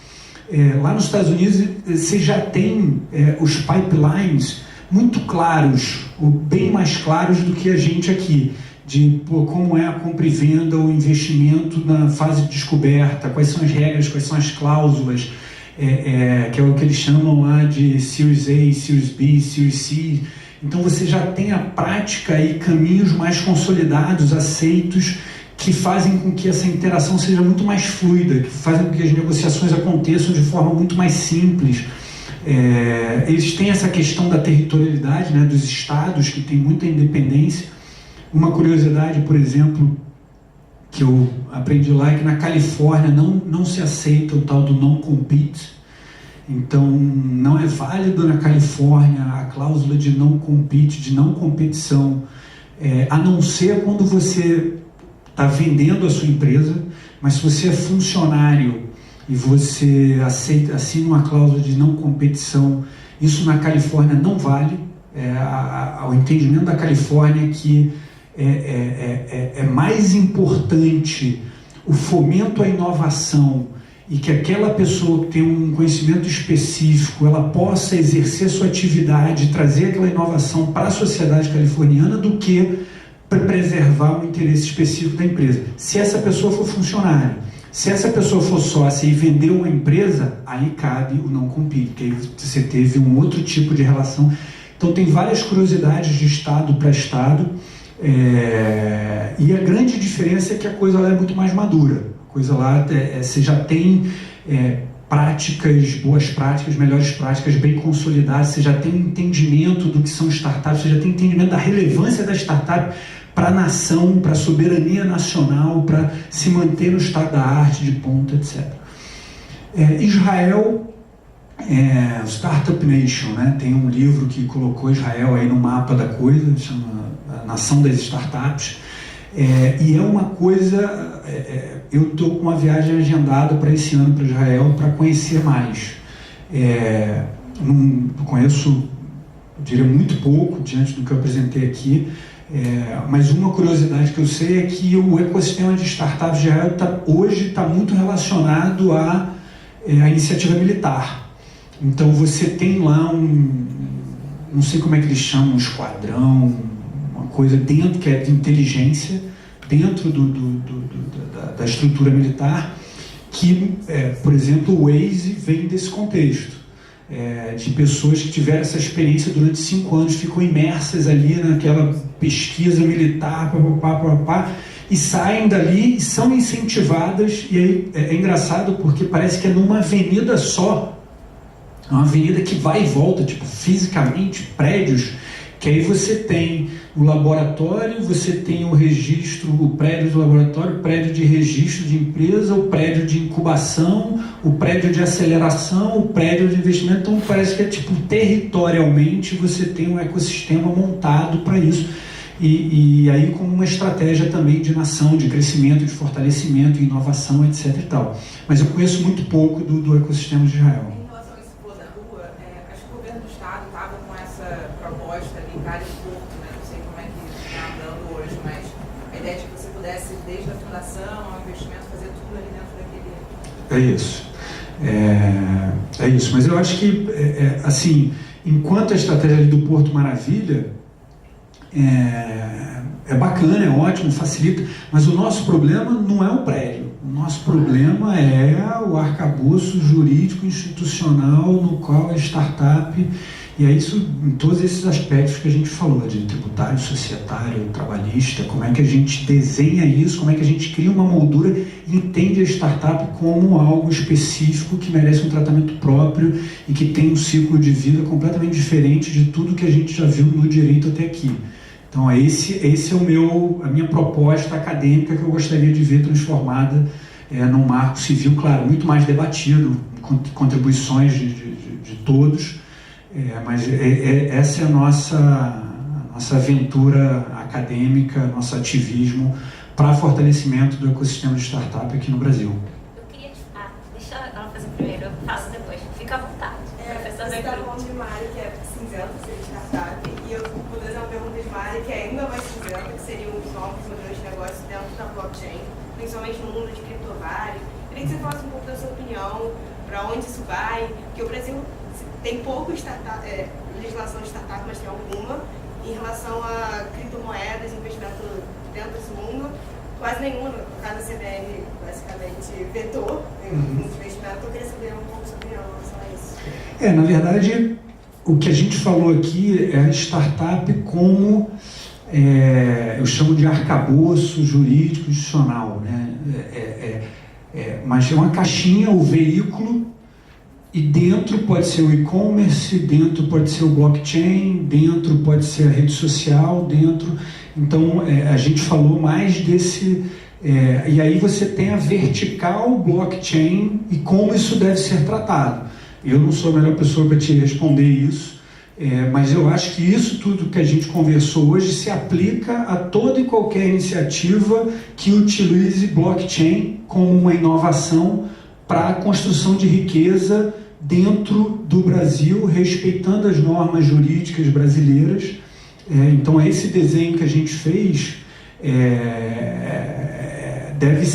Lá nos Estados Unidos você já tem os pipelines muito claros, ou bem mais claros do que a gente aqui, de como é a compra e venda, o investimento na fase de descoberta, quais são as regras, quais são as cláusulas, que é o que eles chamam lá de Series A, Series B, Series C. Então você já tem a prática e caminhos mais consolidados, aceitos, que fazem com que essa interação seja muito mais fluida, que fazem com que as negociações aconteçam de forma muito mais simples. Eles têm essa questão da territorialidade, né, dos estados, que tem muita independência. Uma curiosidade, por exemplo, que eu aprendi lá é que na Califórnia não se aceita o tal do non-compete. Então, não é válido na Califórnia a cláusula de non-compete, de não competição, a não ser quando você está vendendo a sua empresa, mas se você é funcionário e você assina uma cláusula de não competição, isso na Califórnia não vale. O entendimento da Califórnia é que é mais importante o fomento à inovação e que aquela pessoa que tem um conhecimento específico, ela possa exercer sua atividade, trazer aquela inovação para a sociedade californiana, do que preservar um interesse específico da empresa. Se essa pessoa for funcionário, se essa pessoa for sócia e vender uma empresa, aí cabe o não compete, porque aí você teve um outro tipo de relação. Então tem várias curiosidades de estado para estado, e a grande diferença é que a coisa lá é muito mais madura. A coisa lá, você já tem práticas, boas práticas, melhores práticas bem consolidadas, você já tem entendimento do que são startups, você já tem entendimento da relevância da startup para a nação, para a soberania nacional, para se manter no estado da arte de ponta, etc. Israel, Startup Nation, né? Tem um livro que colocou Israel aí no mapa da coisa, chama A Nação das Startups, e é uma coisa, eu estou com uma viagem agendada para esse ano para Israel para conhecer mais. Não conheço, eu diria, muito pouco diante do que eu apresentei aqui, mas uma curiosidade que eu sei é que o ecossistema de startups de Israel hoje está muito relacionado à iniciativa militar. Então você tem lá não sei como é que eles chamam, um esquadrão, uma coisa dentro que é de inteligência, dentro da estrutura militar, que, por exemplo, o Waze vem desse contexto. de pessoas que tiveram essa experiência durante 5 anos, ficam imersas ali naquela pesquisa militar, e saem dali e são incentivadas. E aí é engraçado porque parece que é numa avenida só, uma avenida que vai e volta, tipo, fisicamente, prédios, que aí você tem o laboratório, você tem o registro, o prédio do laboratório, o prédio de registro de empresa, o prédio de incubação, o prédio de aceleração, o prédio de investimento. Então parece que é tipo, territorialmente você tem um ecossistema montado para isso. E aí com uma estratégia também de nação, de crescimento, de fortalecimento, inovação, etc. e tal. Mas eu conheço muito pouco do ecossistema de Israel. Em relação a esse Flor da Rua, acho que o governo do estado estava com essa proposta ligada ao porto, né? Não sei como é que está andando hoje, mas a ideia de que você pudesse, desde a fundação ao investimento, fazer tudo ali dentro daquele... É isso, mas eu acho que, assim, enquanto a estratégia ali do Porto Maravilha é bacana, é ótimo, facilita, mas o nosso problema não é o prédio, o nosso problema é o arcabouço jurídico institucional no qual a startup, e é isso em todos esses aspectos que a gente falou, de tributário, societário, trabalhista, como é que a gente desenha isso, como é que a gente cria uma moldura e entende a startup como algo específico que merece um tratamento próprio e que tem um ciclo de vida completamente diferente de tudo que a gente já viu no direito até aqui. Então esse é a minha proposta acadêmica que eu gostaria de ver transformada num marco civil, claro, muito mais debatido, com contribuições de todos, mas essa é a nossa aventura acadêmica, nosso ativismo para fortalecimento do ecossistema de startup aqui no Brasil. Eu queria deixa ela fazer primeiro, eu faço depois, fica à vontade. Você está falando de uma área que é cinzenta, seria startup, e eu vou fazer uma pergunta de uma área que é ainda mais cinzenta, que seriam os novos modelos de negócio dentro da blockchain, principalmente no mundo de criptovares. Queria que você falasse um pouco da sua opinião, para onde isso vai, porque o Brasil tem pouco legislação de startup, mas tem alguma, em relação a criptomoedas, investimento dentro desse mundo, quase nenhuma, no caso da CBN, basicamente vetou esse investimento. Eu queria saber um pouco da sua opinião em relação a isso. Na verdade, o que a gente falou aqui é a startup como, eu chamo de arcabouço jurídico institucional, né? Mas é uma caixinha, o veículo, e dentro pode ser o e-commerce, dentro pode ser o blockchain, dentro pode ser a rede social, dentro... Então, a gente falou mais desse... e aí você tem a vertical blockchain e como isso deve ser tratado. Eu não sou a melhor pessoa para te responder isso, mas eu acho que isso tudo que a gente conversou hoje se aplica a toda e qualquer iniciativa que utilize blockchain como uma inovação para a construção de riqueza dentro do Brasil, respeitando as normas jurídicas brasileiras. Então, esse desenho que a gente fez deve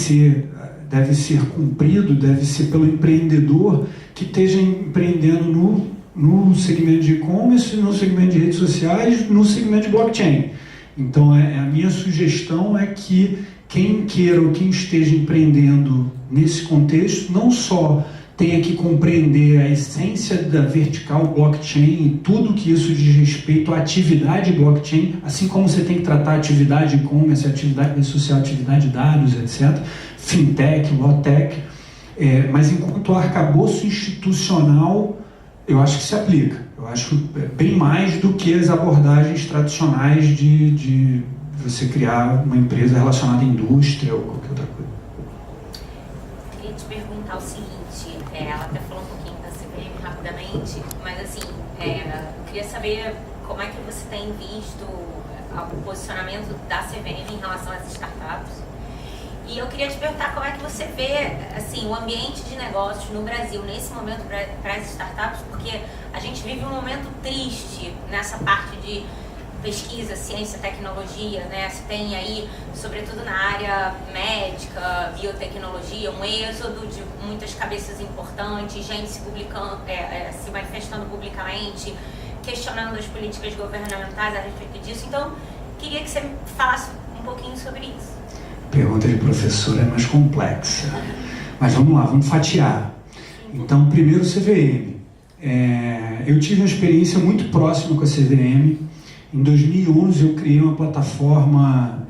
ser cumprido, deve ser pelo empreendedor que esteja empreendendo no segmento de e-commerce, no segmento de redes sociais, no segmento de blockchain. Então, a minha sugestão é que quem queira ou quem esteja empreendendo nesse contexto, não só tenha que compreender a essência da vertical blockchain e tudo que isso diz respeito à atividade blockchain, assim como você tem que tratar a atividade e-commerce, atividade rede social, atividade de dados, etc., fintech, lawtech, mas enquanto arcabouço institucional, eu acho que se aplica. Eu acho bem mais do que as abordagens tradicionais de você criar uma empresa relacionada à indústria ou qualquer outra coisa. Eu queria te perguntar o seguinte, ela até falou um pouquinho da CVM rapidamente, mas assim, eu queria saber como é que você tem visto o posicionamento da CVM em relação às startups. E eu queria te perguntar como é que você vê assim, o ambiente de negócios no Brasil nesse momento para as startups, porque a gente vive um momento triste nessa parte de pesquisa, ciência, tecnologia, né? Você tem aí, sobretudo na área médica, biotecnologia, um êxodo de muitas cabeças importantes, gente se manifestando publicamente, questionando as políticas governamentais a respeito disso. Então, queria que você falasse um pouquinho sobre isso. Pergunta de professor é mais complexa, mas vamos lá, vamos fatiar. Então, primeiro o CVM. Eu tive uma experiência muito próxima com a CVM. Em 2011 eu criei uma plataforma,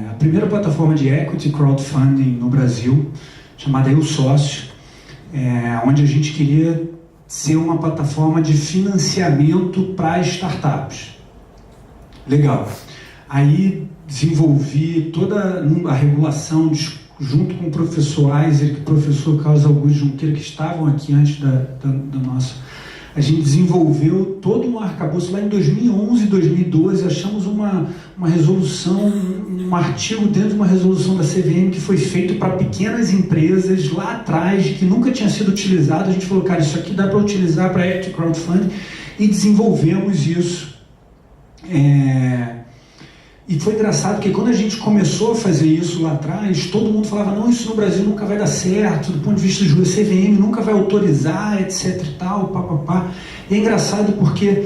a primeira plataforma de equity crowdfunding no Brasil, chamada Eu Sócio, onde a gente queria ser uma plataforma de financiamento para startups. Legal. Aí desenvolvi toda a regulação junto com o professor Isaac e o professor Carlos Augusto Junqueira, que estavam aqui antes da nossa. A gente desenvolveu todo um arcabouço lá em 2011, 2012, achamos uma resolução, um artigo dentro de uma resolução da CVM que foi feito para pequenas empresas lá atrás, que nunca tinha sido utilizado. A gente falou, cara, isso aqui dá para utilizar para equity crowdfunding, e desenvolvemos isso. E foi engraçado porque quando a gente começou a fazer isso lá atrás, todo mundo falava, não, isso no Brasil nunca vai dar certo, do ponto de vista de juros, CVM nunca vai autorizar, etc e tal, papapá. E é engraçado porque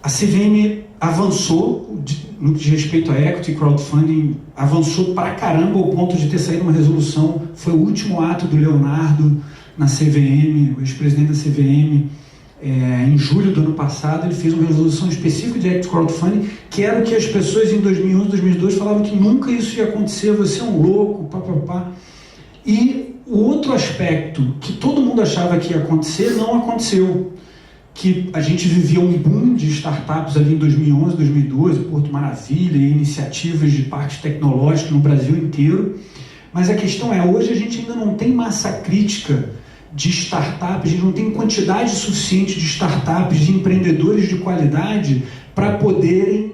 a CVM avançou, no que diz respeito a equity crowdfunding, avançou pra caramba ao ponto de ter saído uma resolução. Foi o último ato do Leonardo na CVM, o ex-presidente da CVM. Em julho do ano passado, ele fez uma resolução específica de equity crowdfunding, que era o que as pessoas em 2011, 2012 falavam que nunca isso ia acontecer, você é um louco, papapá. E o outro aspecto que todo mundo achava que ia acontecer, não aconteceu. Que a gente vivia um boom de startups ali em 2011, 2012, Porto Maravilha, e iniciativas de parques tecnológicos no Brasil inteiro. Mas a questão é, hoje a gente ainda não tem massa crítica de startups, a gente não tem quantidade suficiente de startups, de empreendedores de qualidade para poderem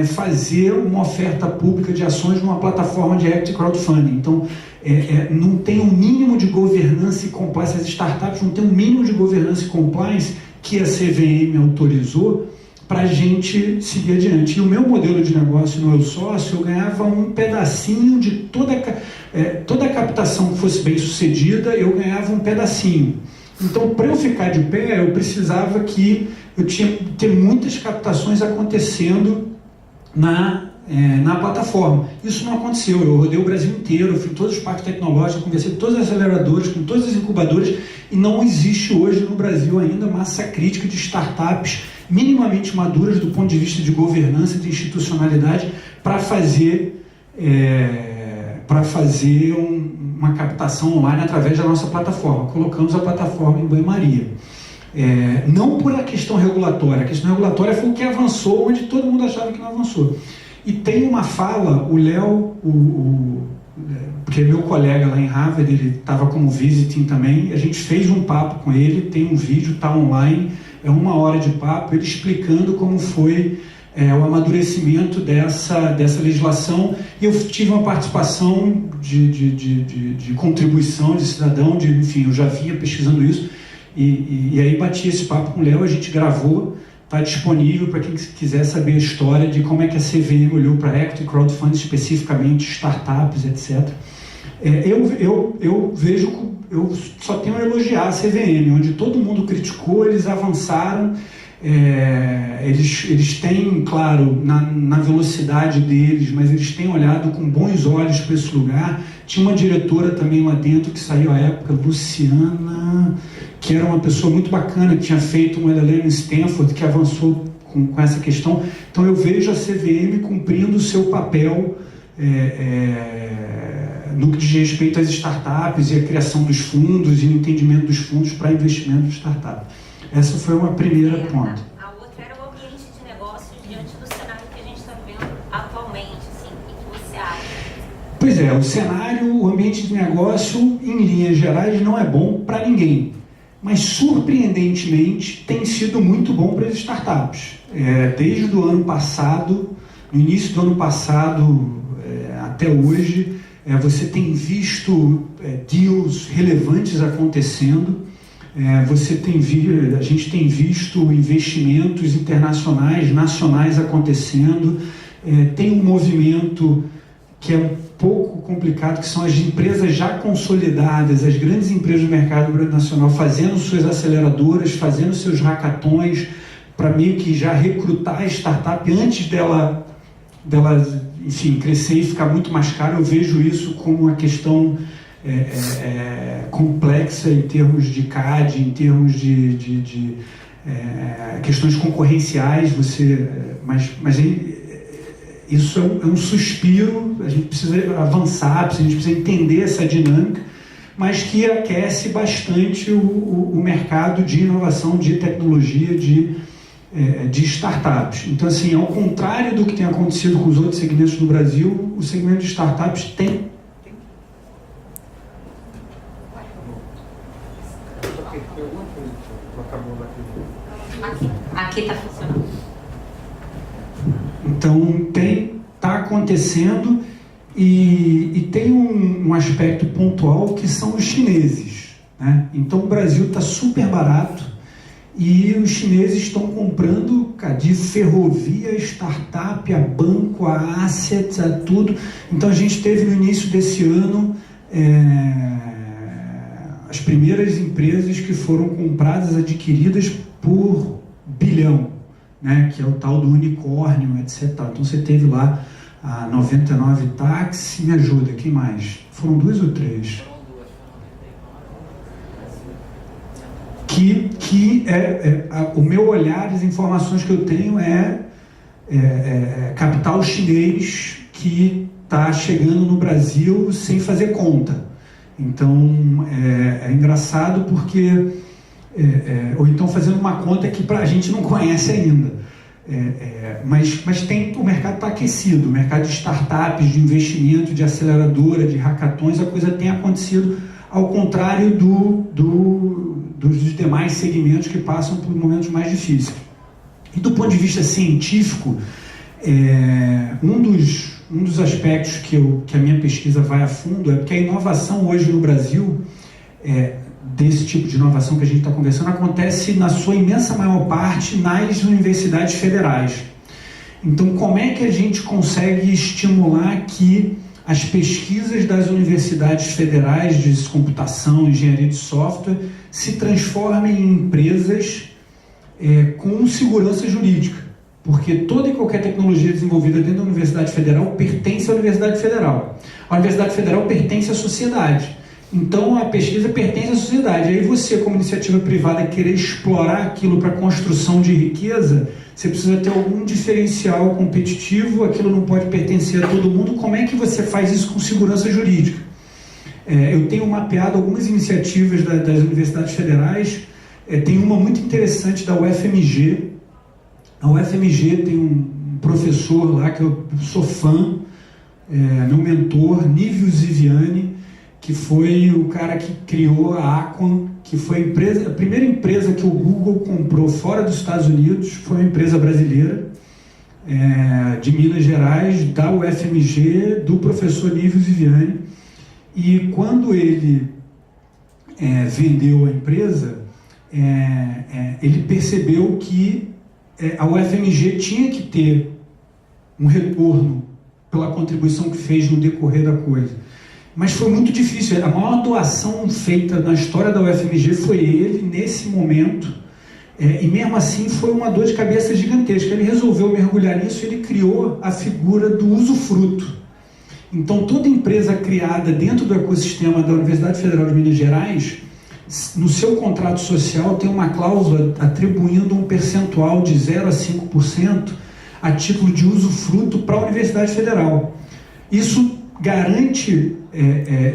fazer uma oferta pública de ações numa plataforma de equity crowdfunding. Então, não tem um mínimo de governança e compliance, as startups não têm um mínimo de governança e compliance que a CVM autorizou para a gente seguir adiante. E o meu modelo de negócio no Eu Sócio, eu ganhava um pedacinho de toda a captação que fosse bem sucedida, eu ganhava um pedacinho. Então, para eu ficar de pé, eu precisava que eu tinha que ter muitas captações acontecendo na plataforma. Isso não aconteceu. Eu rodei o Brasil inteiro, eu fui em todos os parques tecnológicos, conversei com todas as aceleradoras, com todas as incubadoras, e não existe hoje no Brasil ainda massa crítica de startups minimamente maduras do ponto de vista de governança e de institucionalidade para fazer uma captação online através da nossa plataforma. Colocamos a plataforma em banho-maria. Não por a questão regulatória. A questão regulatória foi o que avançou onde todo mundo achava que não avançou. E tem uma fala, o Léo, porque é meu colega lá em Harvard, ele estava como visiting também, a gente fez um papo com ele, tem um vídeo, está online, é 1 hora de papo, ele explicando como foi o amadurecimento dessa legislação, e eu tive uma participação de contribuição de cidadão, enfim, eu já vinha pesquisando isso, e aí bati esse papo com o Léo, a gente gravou, está disponível para quem quiser saber a história de como é que a CVM olhou para equity crowdfunding, especificamente startups, etc. Eu vejo, eu só tenho a elogiar a CVM, onde todo mundo criticou, eles avançaram, eles têm, claro, na velocidade deles, mas eles têm olhado com bons olhos para esse lugar. Tinha uma diretora também lá dentro que saiu à época, Luciana, que era uma pessoa muito bacana, que tinha feito um LLM em Stanford, que avançou com essa questão. Então eu vejo a CVM cumprindo o seu papel no que diz respeito às startups e a criação dos fundos e o entendimento dos fundos para investimento de startup. Essa foi uma primeira ponta. A outra era o ambiente de negócios diante do cenário que a gente está vivendo atualmente, assim, o que você acha? Pois o cenário, o ambiente de negócio, em linhas gerais, não é bom para ninguém. Mas, surpreendentemente, tem sido muito bom para as startups. Desde o ano passado, no início do ano passado até hoje, você tem visto deals relevantes acontecendo, a gente tem visto investimentos internacionais, nacionais acontecendo, tem um movimento que é um pouco complicado, que são as empresas já consolidadas, as grandes empresas do mercado nacional fazendo suas aceleradoras, fazendo seus hackathons, para meio que já recrutar a startup antes dela, enfim, crescer e ficar muito mais caro. Eu vejo isso como uma questão complexa em termos de CAD, em termos de questões concorrenciais, mas isso é um suspiro, a gente precisa avançar, a gente precisa entender essa dinâmica, mas que aquece bastante o mercado de inovação, de tecnologia, de startups. Então, assim, ao contrário do que tem acontecido com os outros segmentos no Brasil, o segmento de startups tem... Aqui está funcionando. Então, está acontecendo e tem um aspecto pontual que são os chineses, né? Então, o Brasil está super barato e os chineses estão comprando de ferrovia, startup, a banco, a assets, a tudo. Então, a gente teve no início desse ano as primeiras empresas que foram compradas, adquiridas por bilhão, né, que é o tal do unicórnio, etc. Então você teve lá a 99 Táxi, me ajuda, quem mais? Foram 2 ou 3? O meu olhar, as informações que eu tenho capital chinês que está chegando no Brasil sem fazer conta. Então é engraçado porque ou então fazendo uma conta que a gente não conhece ainda. Mas o mercado está aquecido, o mercado de startups, de investimento, de aceleradora, de hackathons, a coisa tem acontecido ao contrário dos demais segmentos que passam por momentos mais difíceis. E do ponto de vista científico, um dos aspectos que a minha pesquisa vai a fundo é que a inovação hoje no Brasil, desse tipo de inovação que a gente está conversando, acontece na sua imensa maior parte nas universidades federais. Então, como é que a gente consegue estimular que as pesquisas das universidades federais de computação, engenharia de software, se transformem em empresas com segurança jurídica? Porque toda e qualquer tecnologia desenvolvida dentro da Universidade Federal pertence à Universidade Federal. A Universidade Federal pertence à sociedade. Então, a pesquisa pertence à sociedade. Aí você, como iniciativa privada, querer explorar aquilo para construção de riqueza, você precisa ter algum diferencial competitivo, aquilo não pode pertencer a todo mundo. Como é que você faz isso com segurança jurídica? Eu tenho mapeado algumas iniciativas das universidades federais, tem uma muito interessante da UFMG. A UFMG tem um professor lá que eu sou fã, meu mentor, Nívio Ziviani, que foi o cara que criou a Aquan, que foi a primeira empresa que o Google comprou fora dos Estados Unidos, foi uma empresa brasileira, de Minas Gerais, da UFMG, do professor Nívio Ziviani. E quando ele vendeu a empresa, ele percebeu que a UFMG tinha que ter um retorno pela contribuição que fez no decorrer da coisa. Mas foi muito difícil. A maior doação feita na história da UFMG foi ele, nesse momento, e mesmo assim foi uma dor de cabeça gigantesca. Ele resolveu mergulhar nisso e ele criou a figura do usufruto. Então, toda empresa criada dentro do ecossistema da Universidade Federal de Minas Gerais, no seu contrato social, tem uma cláusula atribuindo um percentual de 0 a 5% a título de usufruto para a Universidade Federal. Isso garante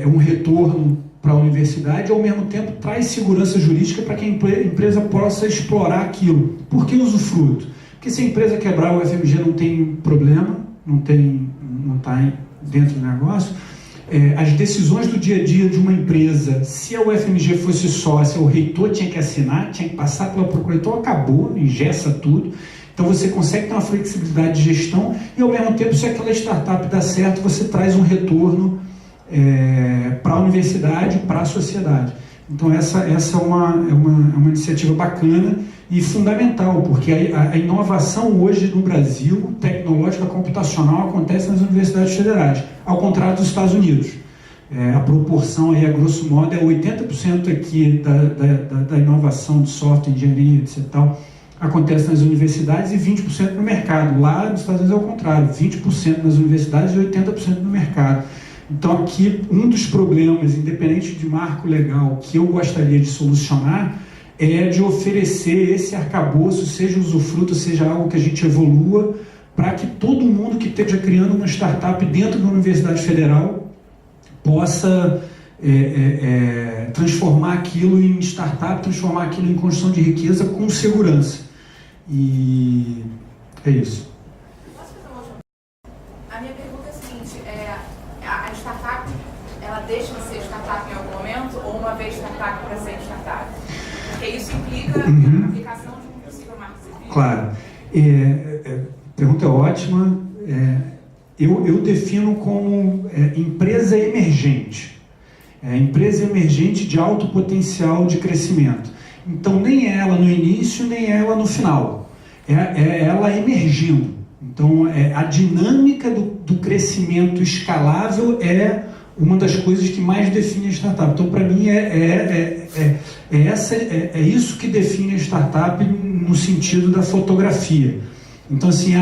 um retorno para a universidade e, ao mesmo tempo, traz segurança jurídica para que a empresa possa explorar aquilo. Por que usufruto? Porque se a empresa quebrar, o UFMG não tem problema, não está dentro do negócio. As decisões do dia a dia de uma empresa, se a UFMG fosse sócia, o reitor tinha que assinar, tinha que passar pela procuradoria, acabou, engessa tudo. Então você consegue ter uma flexibilidade de gestão e, ao mesmo tempo, se aquela startup dá certo, você traz um retorno para a universidade, para a sociedade. Então essa é uma iniciativa bacana e fundamental, porque a inovação hoje no Brasil, tecnológica, computacional, acontece nas universidades federais, ao contrário dos Estados Unidos. A proporção, aí, a grosso modo, é 80% aqui da inovação de software, engenharia, etc. Acontece nas universidades e 20% no mercado. Lá nos Estados Unidos é o contrário, 20% nas universidades e 80% no mercado. Então aqui, um dos problemas, independente de marco legal, que eu gostaria de solucionar, é de oferecer esse arcabouço, seja usufruto, seja algo que a gente evolua, para que todo mundo que esteja criando uma startup dentro da Universidade Federal possa transformar aquilo em startup, transformar aquilo em construção de riqueza com segurança. E é isso. Posso fazer uma outra? A minha pergunta é a seguinte, a startup, ela deixa de ser startup em algum momento, ou uma vez startup para ser startup? Porque isso implica a aplicação de um possível marco civil. Claro. A pergunta é ótima. Eu defino como empresa emergente. Empresa emergente de alto potencial de crescimento. Então, nem ela no início, nem ela no final. Ela emergindo. Então, a dinâmica do crescimento escalável é uma das coisas que mais define a startup. Então, para mim, isso que define a startup no sentido da fotografia. Então, assim,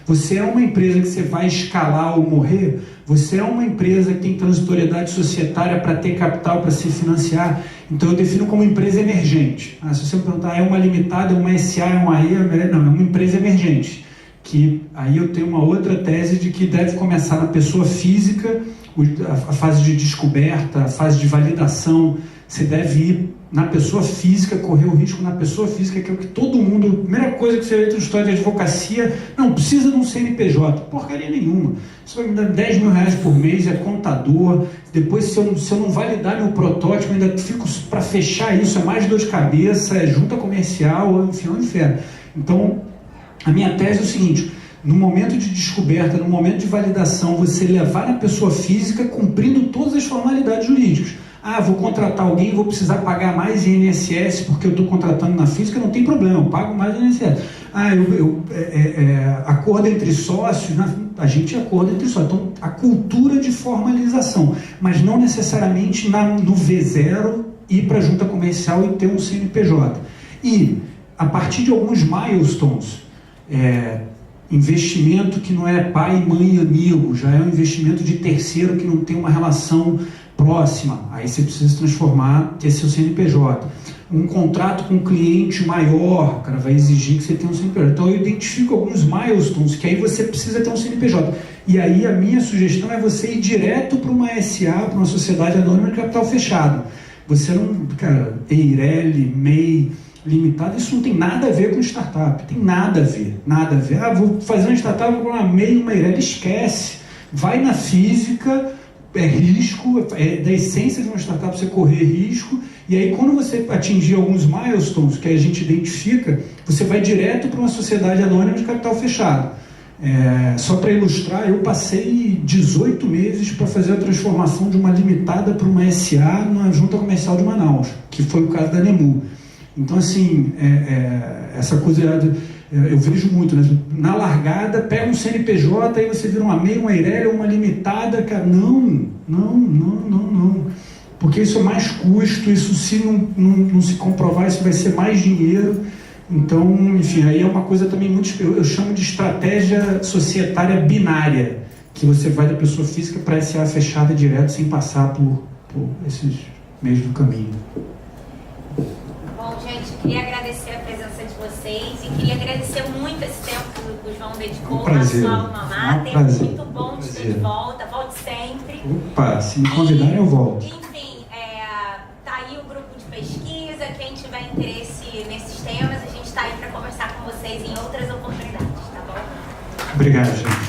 você é uma empresa que você vai escalar ou morrer, você é uma empresa que tem transitoriedade societária para ter capital, para se financiar, então eu defino como empresa emergente. Se você me perguntar, é uma limitada, é uma SA, é uma AE, não, é uma empresa emergente. Que aí eu tenho uma outra tese de que deve começar na pessoa física, a fase de descoberta, a fase de validação, você deve ir na pessoa física, correr o risco na pessoa física, que é o que todo mundo, a primeira coisa que você vê na história de advocacia, não, precisa de um CNPJ, porcaria nenhuma, isso vai me dar 10 mil reais por mês, é contador, depois se eu não validar meu protótipo, ainda fico para fechar isso, é mais dor de cabeça, é junta comercial, enfim, é um inferno. Então, a minha tese é o seguinte, no momento de descoberta, no momento de validação, você levar na pessoa física cumprindo todas as formalidades jurídicas. Vou contratar alguém, vou precisar pagar mais INSS porque eu estou contratando na física, não tem problema, eu pago mais INSS. Acordo entre sócios, a gente acorda entre sócios. Então, a cultura de formalização, mas não necessariamente no V0 ir para a junta comercial e ter um CNPJ. E, a partir de alguns milestones, investimento que não é pai, mãe e amigo, já é um investimento de terceiro que não tem uma relação próxima, aí você precisa se transformar, ter seu CNPJ. Um contrato com um cliente maior, o cara vai exigir que você tenha um CNPJ. Então eu identifico alguns milestones que aí você precisa ter um CNPJ. E aí a minha sugestão é você ir direto para uma SA, para uma sociedade anônima de capital fechado. Você não, Eireli, MEI, limitado, isso não tem nada a ver com startup, tem nada a ver. Vou fazer uma startup com uma MEI, uma Eireli, esquece. Vai na física, é risco, é da essência de uma startup você correr risco, e aí quando você atingir alguns milestones que a gente identifica, você vai direto para uma sociedade anônima de capital fechado. Só para ilustrar, eu passei 18 meses para fazer a transformação de uma limitada para uma SA na junta comercial de Manaus, que foi o caso da Nemu. Então, assim, essa coisa eu vejo muito, né? Na largada, pega um CNPJ, aí você vira uma MEI, uma Eireli, uma limitada, cara, não, porque isso é mais custo, isso se não se comprovar, isso vai ser mais dinheiro, então, enfim, aí é uma coisa também muito, eu chamo de estratégia societária binária, que você vai da pessoa física para SA fechada direto, sem passar por esses meios do caminho. Bom, gente, queria agradecer a presença de vocês e queria agradecer muito esse tempo que o João dedicou à sua alma mater. Muito bom te ter de volta, volte sempre. Opa, se me convidarem eu volto. Enfim, tá aí o grupo de pesquisa, quem tiver interesse nesses temas, a gente está aí para conversar com vocês em outras oportunidades, tá bom? Obrigado, gente.